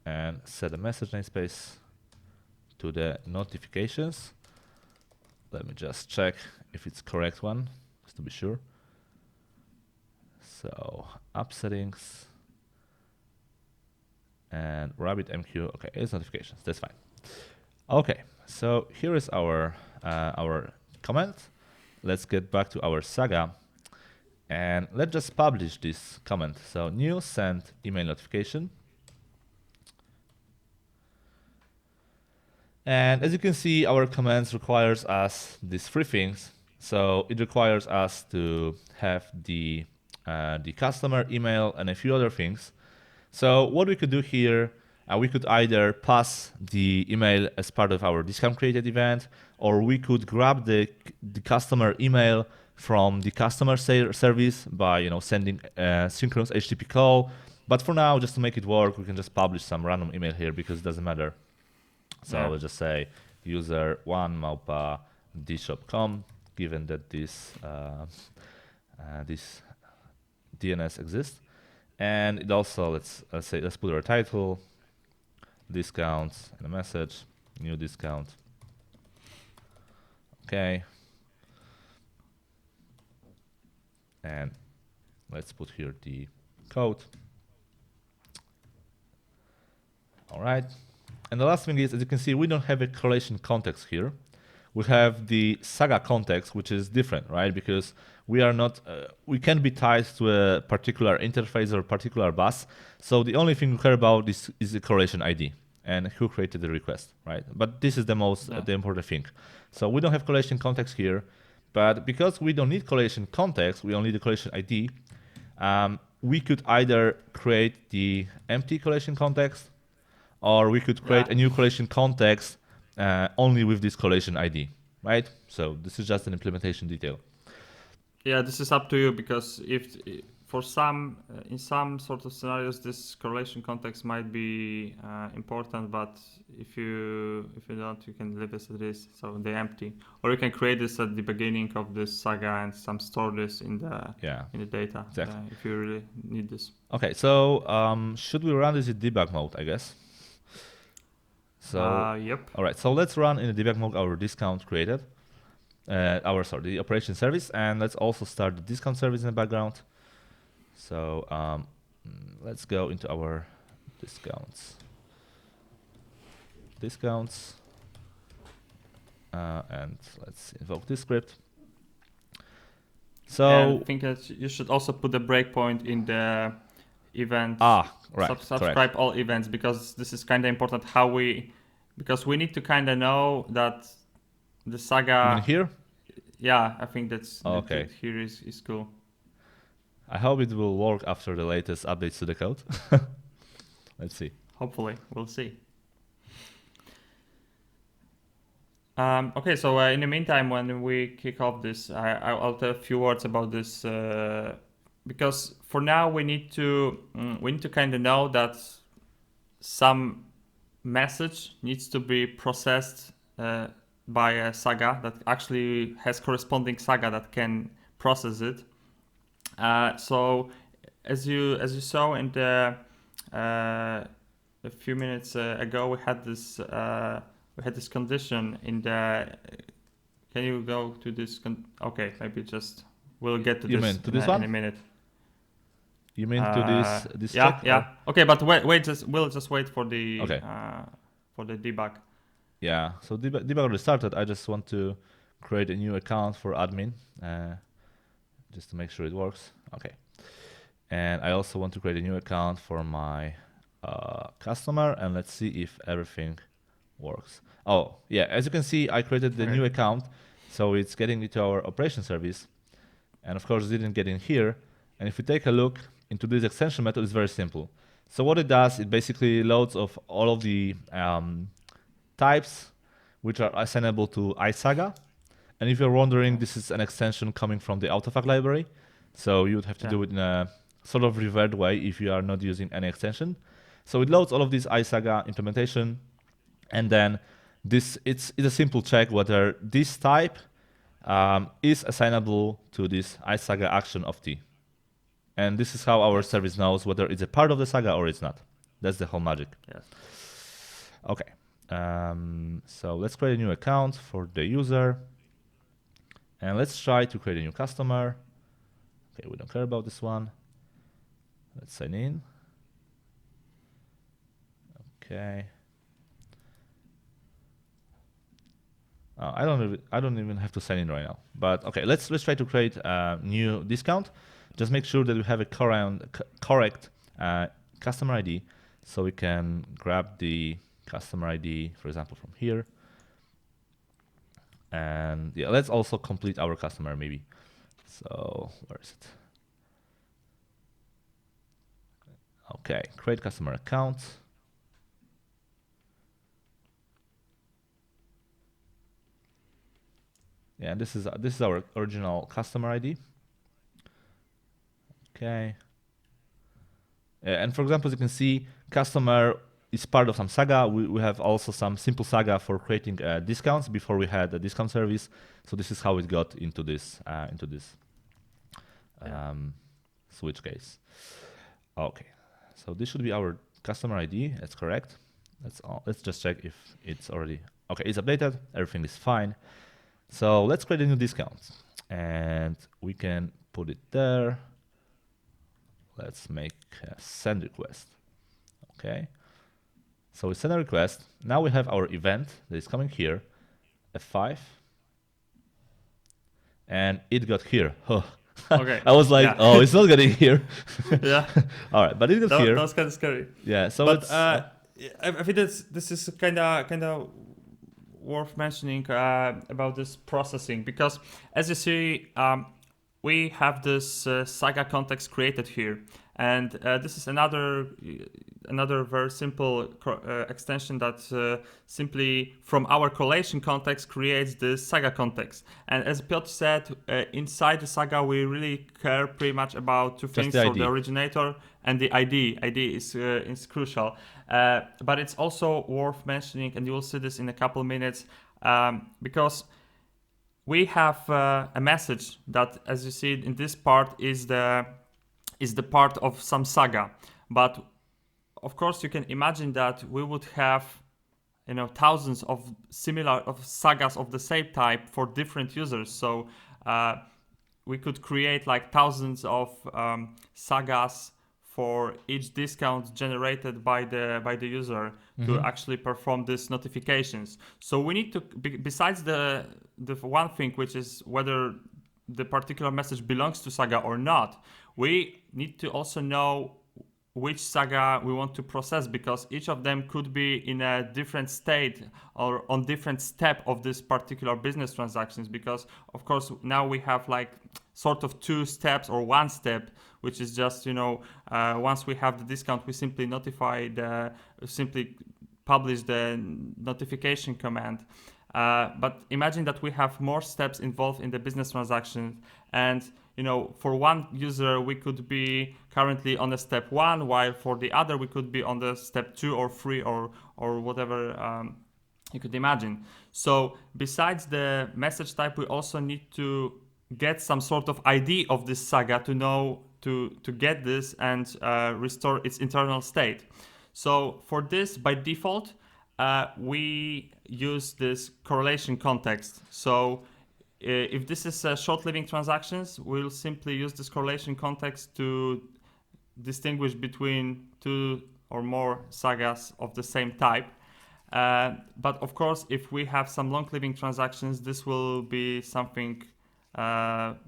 And set a message namespace to the notifications. Let me just check if it's correct one, just to be sure. So app settings and RabbitMQ. Okay, it's notifications. That's fine. Okay, so here is our comment. Let's get back to our Saga, and let's just publish this comment. So new send email notification. And as you can see, our commands requires us these three things. So it requires us to have the customer email and a few other things. So what we could do here, we could either pass the email as part of our discount created event, or we could grab the customer email from the customer service by sending a synchronous HTTP call. But for now, just to make it work, we can just publish some random email here because it doesn't matter. So we'll just say user 1 maupa DShop.com, given that this DNS exists. And it also, let's put our title, discounts, and a message, new discount. Okay. And let's put here the code. All right. And the last thing is, as you can see, we don't have a correlation context here. We have the Saga context, which is different, right? Because we are not, we can't be tied to a particular interface or a particular bus. So the only thing we care about is the correlation ID and who created the request, right? But this is the most the important thing. So we don't have correlation context here, but because we don't need correlation context, we only need the correlation ID. We could either create the empty correlation context, or we could create a new correlation context only with this correlation ID, right? So this is just an implementation detail. Yeah, this is up to you, because if for some in some sort of scenarios this correlation context might be important, but if you don't, you can leave this as it is, so they're empty, or you can create this at the beginning of this Saga and store this in the data. Exactly. If you really need this. Okay, so should we run this in debug mode, I guess? So yep. All right, so let's run in the debug mode our discount created, the operation service, and let's also start the discount service in the background. So let's go into our discounts, and let's invoke this script. So I think that you should also put a breakpoint in the event. Right. Subscribe correct. all events, because this is kind of important because we need to kind of know that the Saga. You mean here? yeah, I think that's Okay. that here is cool. I hope it will work after the latest updates to the code. Let's see. Hopefully, we'll see. Okay, so in the meantime, when we kick off this, I'll tell a few words about this because for now we need to kind of know that some message needs to be processed by a Saga that actually has corresponding Saga that can process it. So as you saw in the a few minutes ago, we had this condition in the. Can you go to this? Okay, maybe just we'll get to You this mean to this one? in a minute. You mean to this Yeah, check? yeah. Or? Okay, but we'll just wait for the Okay. for the debug. Yeah. So debug already started. I just want to create a new account for admin, just to make sure it works. Okay. And I also want to create a new account for my customer, and let's see if everything works. Oh, yeah. As you can see, I created the new account, so it's getting into our operation service, and of course, it didn't get in here. And if we take a look into this extension method, it's very simple. So what it does, it basically loads of all of the types which are assignable to iSaga. And if you're wondering, this is an extension coming from the Autofact library. So you would have to do it in a sort of revert way if you are not using any extension. So it loads all of this iSaga implementation, and then it's a simple check whether this type is assignable to this iSaga action of T. And this is how our service knows whether it's a part of the Saga or it's not. That's the whole magic. Yes. Okay. So let's create a new account for the user. And let's try to create a new customer. Okay, we don't care about this one. Let's sign in. Okay. I don't even have to sign in right now. But okay, let's try to create a new discount. Just make sure that we have a correct customer ID, so we can grab the customer ID, for example, from here. And yeah, let's also complete our customer maybe. So where is it? Okay, create customer account. Yeah, this is our original customer ID. Okay. And for example, as you can see, customer is part of some Saga. We have also some simple Saga for creating discounts before we had a discount service. So this is how it got into this switch case. Okay, so this should be our customer ID. That's correct. Let's just check if it's already okay. It's updated. Everything is fine. So let's create a new discount, and we can put it there. Let's make a send request. Okay. So we send a request. Now we have our event that is coming here, F5, and it got here. Oh. Okay. I was like, oh, it's not getting here. Yeah. All right, but it got here. That was kind of scary. Yeah. So but I think this is kind of worth mentioning about this processing, because as you see, we have this Saga context created here, and this is another very simple extension that simply from our collation context creates this Saga context. And as Piotr said, inside the Saga we really care pretty much about two things: so the originator and the ID. ID is crucial, but it's also worth mentioning, and you will see this in a couple minutes, because we have a message that, as you see in this part, is the part of some Saga. But of course, you can imagine that we would have, thousands of Sagas of the same type for different users. So we could create like thousands of Sagas for each discount generated by the user to actually perform these notifications. So we need to, besides the one thing, which is whether the particular message belongs to Saga or not, we need to also know which saga we want to process, because each of them could be in a different state or on different step of this particular business transactions. Because of course now we have like sort of two steps or one step, which is just, once we have the discount, we simply simply publish the notification command. But imagine that we have more steps involved in the business transaction, and for one user we could be currently on the step 1, while for the other we could be on the step 2 or 3 or whatever you could imagine. So besides the message type, we also need to get some sort of ID of this saga to know to get this and restore its internal state. So for this, by default, we use this correlation context. So if this is short-living transactions, we'll simply use this correlation context to distinguish between two or more sagas of the same type. But of course, if we have some long-living transactions, this will be something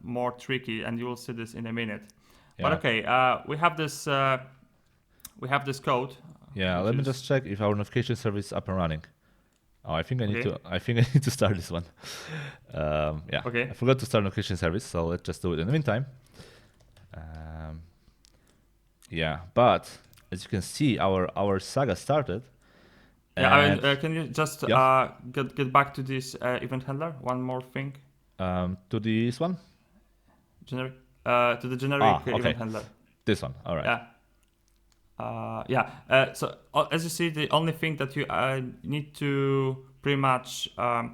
more tricky, and you will see this in a minute. Yeah. But okay, we have this code. Yeah, let me just check if our notification service is up and running. Oh, I think I need to start this one. Yeah. Okay. I forgot to start notification service, so let's just do it in the meantime. Yeah, but as you can see, our saga started. Yeah, can you just get back to this event handler? One more thing. To this one? To the generic event handler. This one. All right. Yeah. So as you see, the only thing that you need to pretty much, I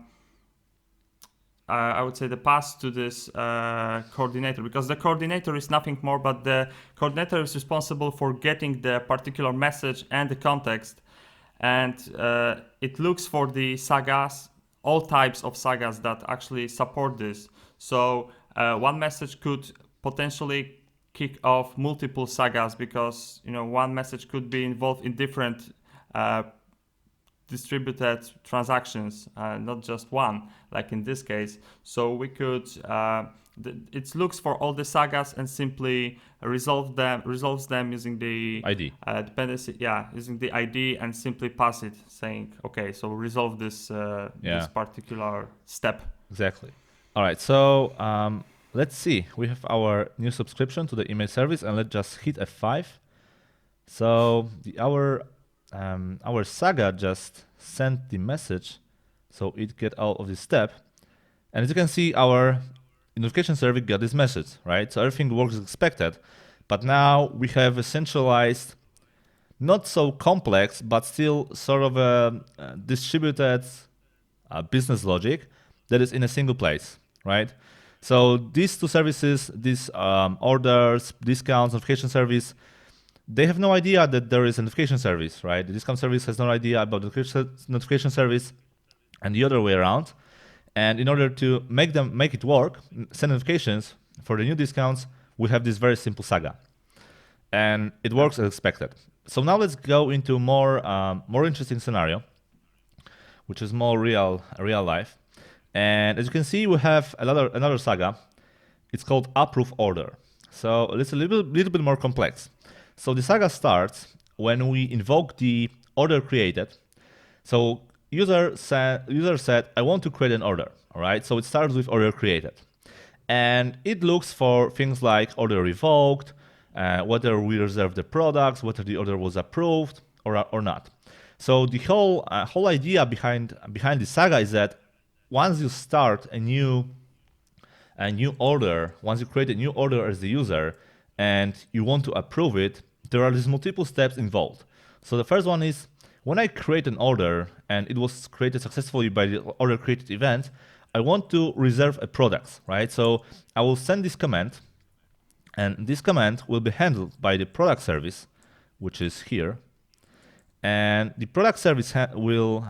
would say, the pass to this coordinator, because the coordinator is nothing more, but the coordinator is responsible for getting the particular message and the context, and it looks for the sagas, all types of sagas that actually support this. So one message could potentially kick off multiple sagas, because one message could be involved in different distributed transactions, not just one, like in this case. So we could it looks for all the sagas and simply resolves them using the ID dependency, using the ID, and simply pass it, saying, okay, so resolve this this particular step. Exactly. All right, so let's see. We have our new subscription to the email service, and let's just hit F5. So our saga just sent the message, so it get out of this step. And as you can see, our notification service got this message, right? So everything works as expected. But now we have a centralized, not so complex, but still sort of a distributed business logic that is in a single place, right? So these two services, these orders, discounts, notification service, they have no idea that there is a notification service, right? The discount service has no idea about the notification service, and the other way around. And in order to make it work, send notifications for the new discounts, we have this very simple saga, and it works as expected. So now let's go into more interesting scenario, which is more real life. And as you can see, we have another saga. It's called approve order. So it's a little bit more complex. So the saga starts when we invoke the order created. So user said, I want to create an order. All right. So it starts with order created, and it looks for things like order revoked, whether we reserved the products, whether the order was approved or not. So the whole idea behind the saga is that once you start a new order, once you create a new order as the user and you want to approve it, there are these multiple steps involved. So the first one is, when I create an order and it was created successfully by the order created event, I want to reserve a product, right? So I will send this command, and this command will be handled by the product service, which is here. And the product service will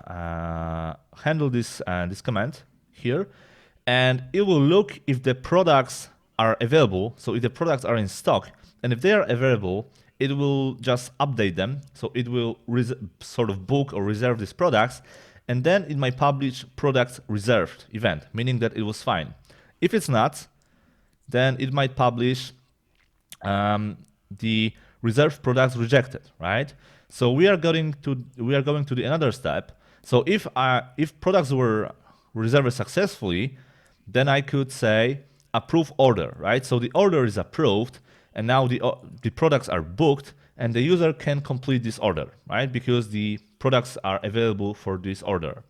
handle this command here, and it will look if the products are available. So if the products are in stock, and if they are available, it will just update them. So it will sort of book or reserve these products, and then it might publish product reserved event, meaning that it was fine. If it's not, then it might publish the reserved products rejected, right? So we are going to the another step. So if products were reserved successfully, then I could say approve order, right? So the order is approved, and now the products are booked, and the user can complete this order, right? Because the products are available for this order.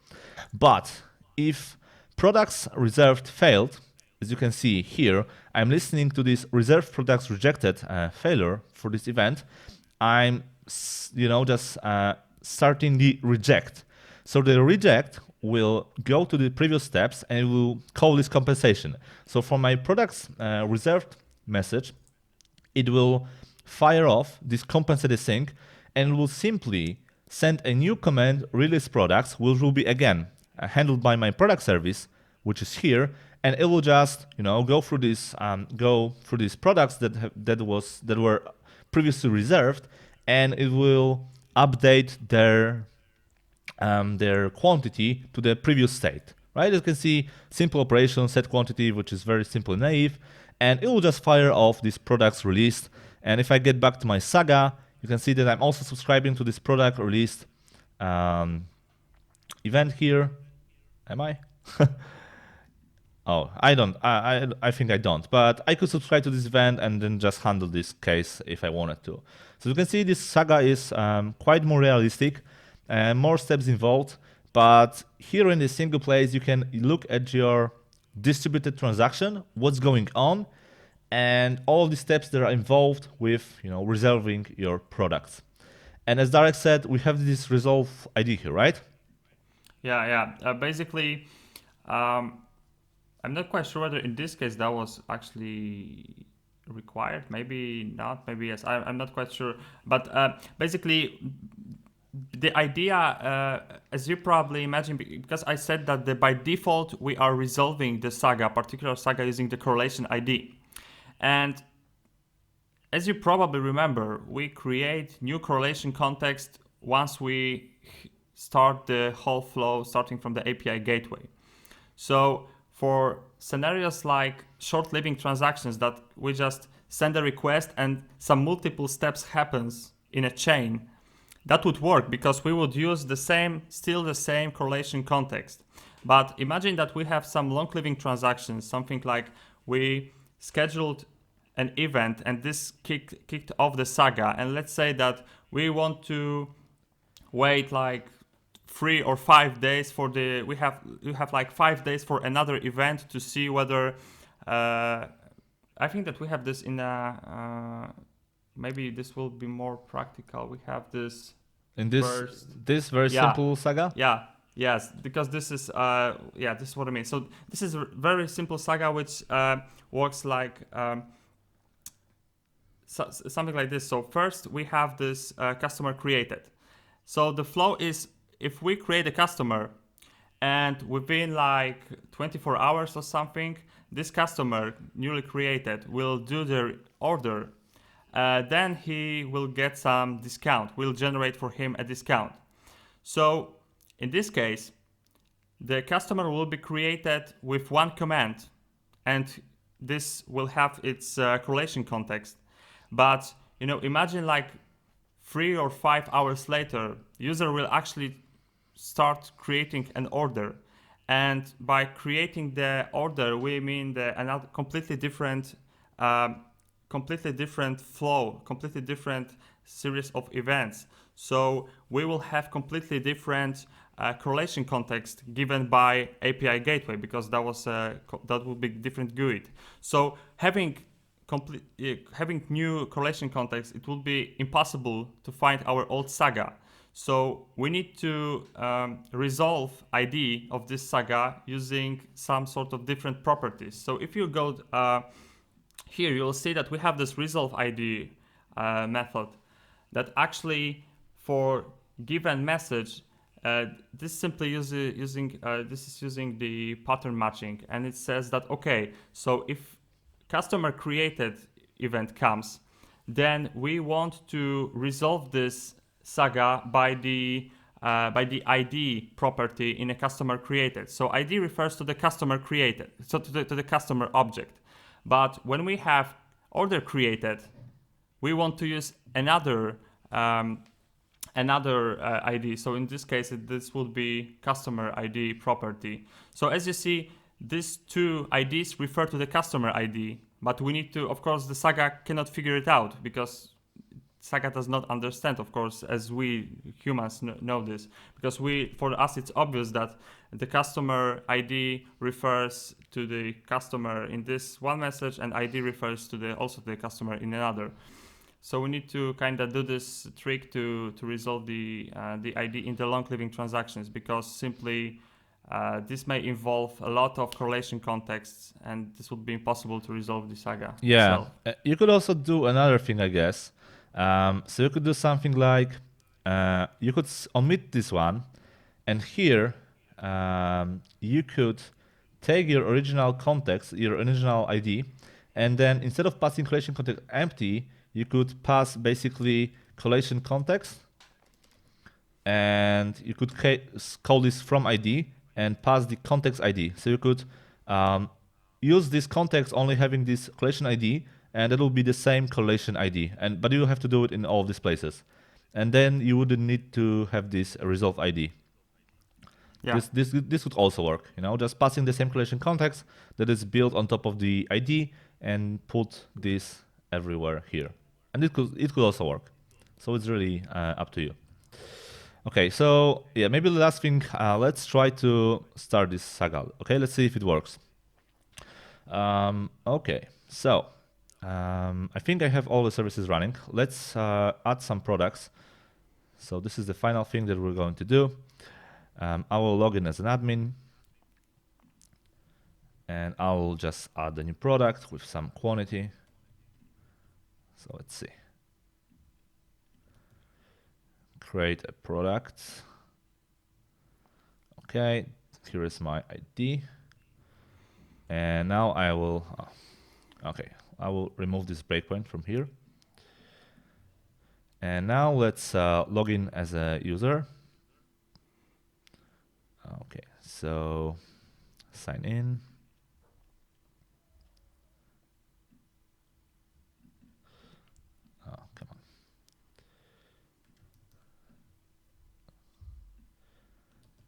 But if products reserved failed, as you can see here, I'm listening to this reserved products rejected failure for this event. I'm just starting the reject. So the reject will go to the previous steps and it will call this compensation. So for my products reserved message, it will fire off this compensated sync and will simply send a new command release products, which will be again handled by my product service, which is here, and it will just go through these products that were previously reserved, and it will update their quantity to the previous state. Right? As you can see, simple operation, set quantity, which is very simple and naive, and it will just fire off these products released. And if I get back to my Saga, you can see that I'm also subscribing to this product released event here. Am I? Oh, I don't. I think I don't. But I could subscribe to this event and then just handle this case if I wanted to. So you can see this Saga is quite more realistic, more steps involved. But here in the single place, you can look at your distributed transaction, what's going on, and all the steps that are involved with resolving your products. And as Darek said, we have this resolve ID here, right? Yeah. Basically, I'm not quite sure whether in this case that was actually required. Maybe not. Maybe yes. I'm not quite sure. But basically, the idea, as you probably imagine, because I said that by default we are resolving the Saga, particular Saga, using the correlation ID. And as you probably remember, we create new correlation context once we start the whole flow starting from the API gateway. So for scenarios like short-living transactions that we just send a request and some multiple steps happens in a chain, that would work because we would use still the same correlation context. But imagine that we have some long-living transactions, something like we scheduled an event and this kicked off the Saga, and let's say that we want to wait like 3 or 5 days for we have like 5 days for another event to see whether I think that we have this in a maybe this will be more practical. We have this in this very simple Saga. Yes, because this is this is what I mean. So this is a very simple Saga which works like something like this. So first we have this customer created. So the flow is, if we create a customer and within like 24 hours or something, this customer newly created will do the order, then he will get some discount. We'll generate for him a discount. So in this case, the customer will be created with one command, and this will have its correlation context. But imagine like 3 or 5 hours later, user will actually start creating an order, and by creating the order, we mean another completely different flow, completely different series of events. So we will have completely different correlation context given by API gateway, because that would be different GUID. So having new correlation context, it will be impossible to find our old Saga. So we need to resolve ID of this Saga using some sort of different properties. So if you go here, you'll see that we have this resolve ID method that actually for given message, this simply using the pattern matching, and it says that okay, so if customer created event comes, then we want to resolve this Saga by the ID property in a customer created. So ID refers to the customer created, so to the customer object. But when we have order created, we want to use another ID. So in this case, this would be customer ID property. So as you see, these two IDs refer to the customer ID, but we need to, of course, the Saga cannot figure it out because Saga does not understand, of course, as we humans know this, because for us, it's obvious that the customer ID refers to the customer in this one message, and ID refers to also the customer in another. So we need to kind of do this trick to resolve the ID in the long-living transactions, because simply this may involve a lot of correlation contexts, and this would be impossible to resolve the Saga itself. You could also do another thing, I guess. So you could do something like you could omit this one, and here you could take your original context, your original ID, and then instead of passing correlation context empty, you could pass basically correlation context, and you could call this from ID and pass the context ID. So you could use this context only having this correlation ID, and it will be the same correlation ID. But you have to do it in all of these places, and then you wouldn't need to have this resolve ID. Yeah. This would also work. Just passing the same correlation context that is built on top of the ID and put this everywhere here. And it could also work. So it's really up to you. Okay, so yeah, maybe the last thing, let's try to start this Saga. Okay, let's see if it works. Okay, so I think I have all the services running. Let's add some products. So this is the final thing that we're going to do. I will log in as an admin, and I'll just add a new product with some quantity. So let's see. Create a product. Okay, here is my ID. And now I will, I will remove this breakpoint from here. And now let's log in as a user. Okay, so sign in. Oh, come on.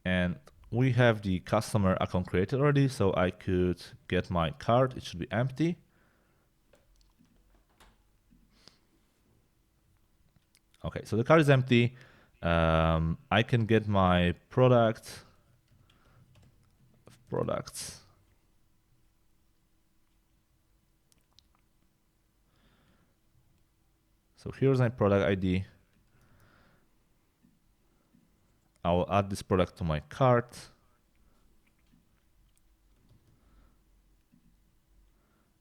And we have the customer account created already, so I could get my card. It should be empty. Okay, so the card is empty. I can get my products. So here's my product ID. I will add this product to my cart.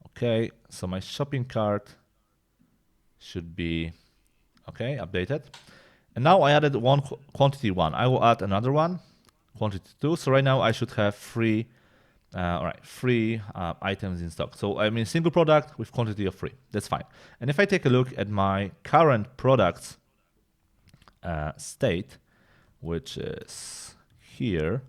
Okay, so my shopping cart should be updated. And now I added one quantity 1. I will add another one, quantity 2. So right now I should have three items in stock. So I mean single product with quantity of 3. That's fine. And if I take a look at my current products state, which is here,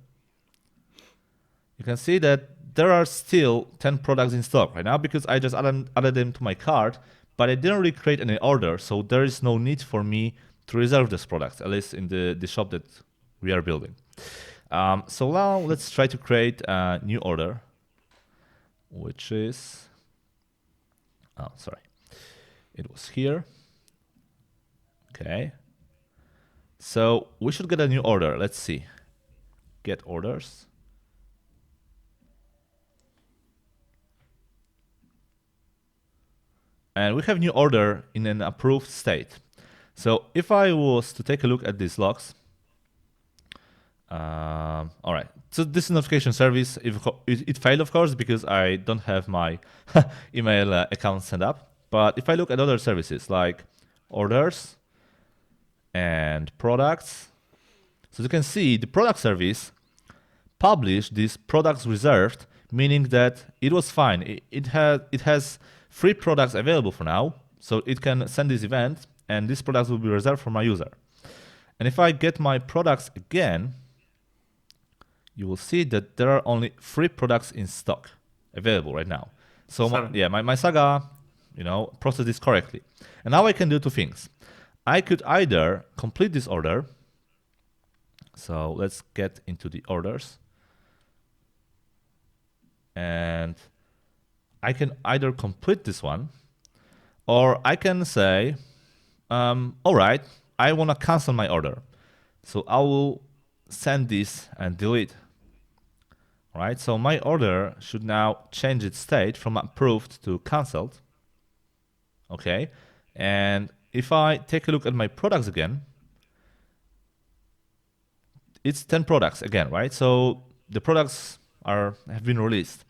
you can see that there are still 10 products in stock right now because I just added them to my cart, but I didn't really create any order, so there is no need for me to reserve these products, at least in the shop that we are building. So now let's try to create a new order, which is, it was here. Okay. So we should get a new order. Let's see. Get orders. And we have new order in an approved state. So if I was to take a look at these logs, all right. So this notification service, it failed, of course, because I don't have my email account set up. But if I look at other services like orders and products, so you can see the product service published these products reserved, meaning that it was fine. It has 3 products available for now, so it can send this event, and these products will be reserved for my user. And if I get my products again, you will see that there are only 3 products in stock available right now. So my Saga process this correctly. And now I can do two things. I could either complete this order. So let's get into the orders. And I can either complete this one, or I can say, all right, I want to cancel my order. So I will send this and delete. All right, so my order should now change its state from approved to canceled. Okay, and if I take a look at my products again, it's 10 products again, right? So the products have been released.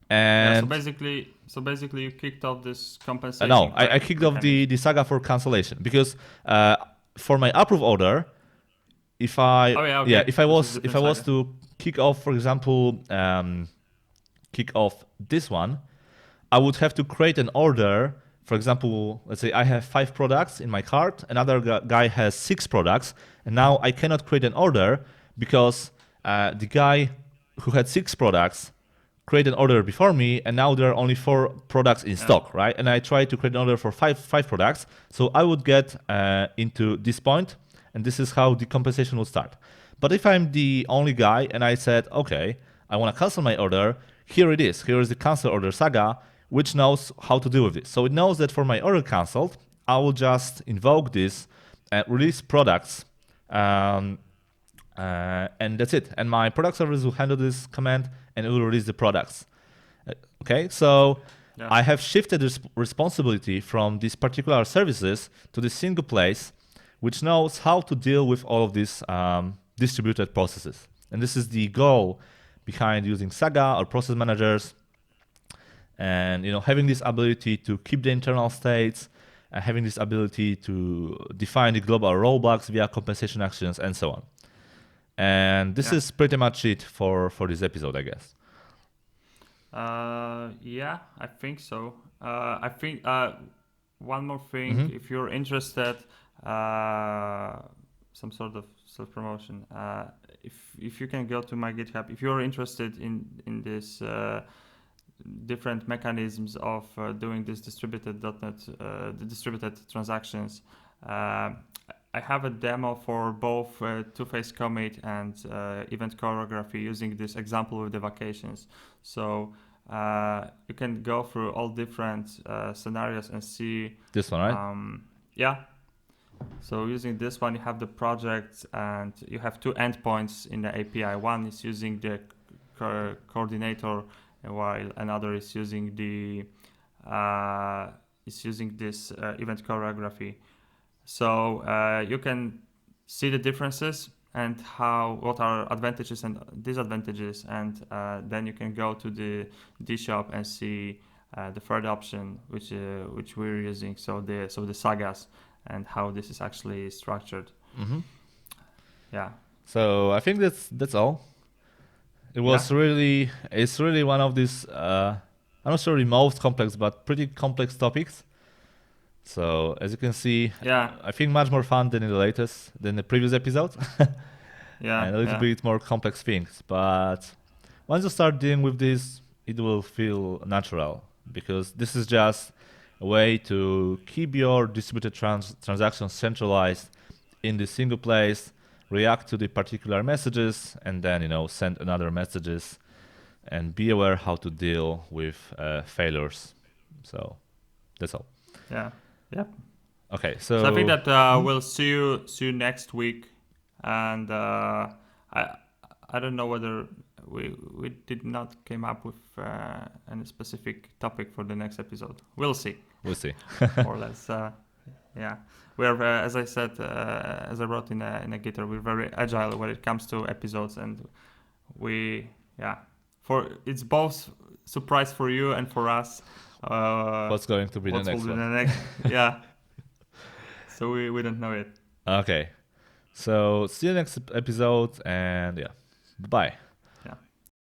And so basically you kicked off this compensation. No, I kicked off the Saga for cancellation because for my approve order, if I was to kick off, for example, kick off this one, I would have to create an order. For example, let's say I have 5 products in my cart, another guy has 6 products, and now I cannot create an order because the guy who had 6 products create an order before me, and now there are only 4 products in stock, right? And I try to create an order for five products, so I would get into this point, and this is how the compensation would start. But if I'm the only guy and I said, okay, I want to cancel my order, here it is. Here is the cancel order Saga, which knows how to deal with this. So it knows that for my order canceled, I will just invoke this release products, and that's it. And my product service will handle this command and it will release the products. Okay, so I have shifted this responsibility from these particular services to this single place, which knows how to deal with all of these distributed processes. And this is the goal behind using Saga or process managers, and having this ability to keep the internal states, having this ability to define the global rollbacks via compensation actions, and so on. And this is pretty much it for this episode, I guess. Yeah, I think so. I think one more thing, if you're interested, some sort of self-promotion. If you can go to my GitHub, if you're interested in this different mechanisms of doing this distributed.NET, the distributed transactions, I have a demo for both two-phase commit and event choreography using this example with the vacations. So you can go through all different scenarios and see this one, right? Yeah. So using this one, you have the project and you have 2 endpoints in the API. One is using the coordinator, while another is using the this event choreography. So you can see the differences and what are advantages and disadvantages, and then you can go to the DShop and see the third option, which we're using. So the sagas and how this is actually structured. Yeah. So I think that's all. It was it's really one of these, I'm not sure the most complex, but pretty complex topics. So as you can see, I think much more fun than than the previous episode. And a little bit more complex things. But once you start dealing with this, it will feel natural, because this is just a way to keep your distributed transactions centralized in the single place, react to the particular messages, and then send another messages, and be aware how to deal with failures. So that's all. Yeah. Yep. Okay. So I think that we'll see you next week, and I don't know whether we did not came up with any specific topic for the next episode. We'll see. We'll see. More or less. Yeah. We're, as I said, as I wrote in a GitHub, we're very agile when it comes to episodes, and it's both surprise for you and for us. What's going to be the next one? Yeah. So we don't know it. Okay. So see you next episode, and bye.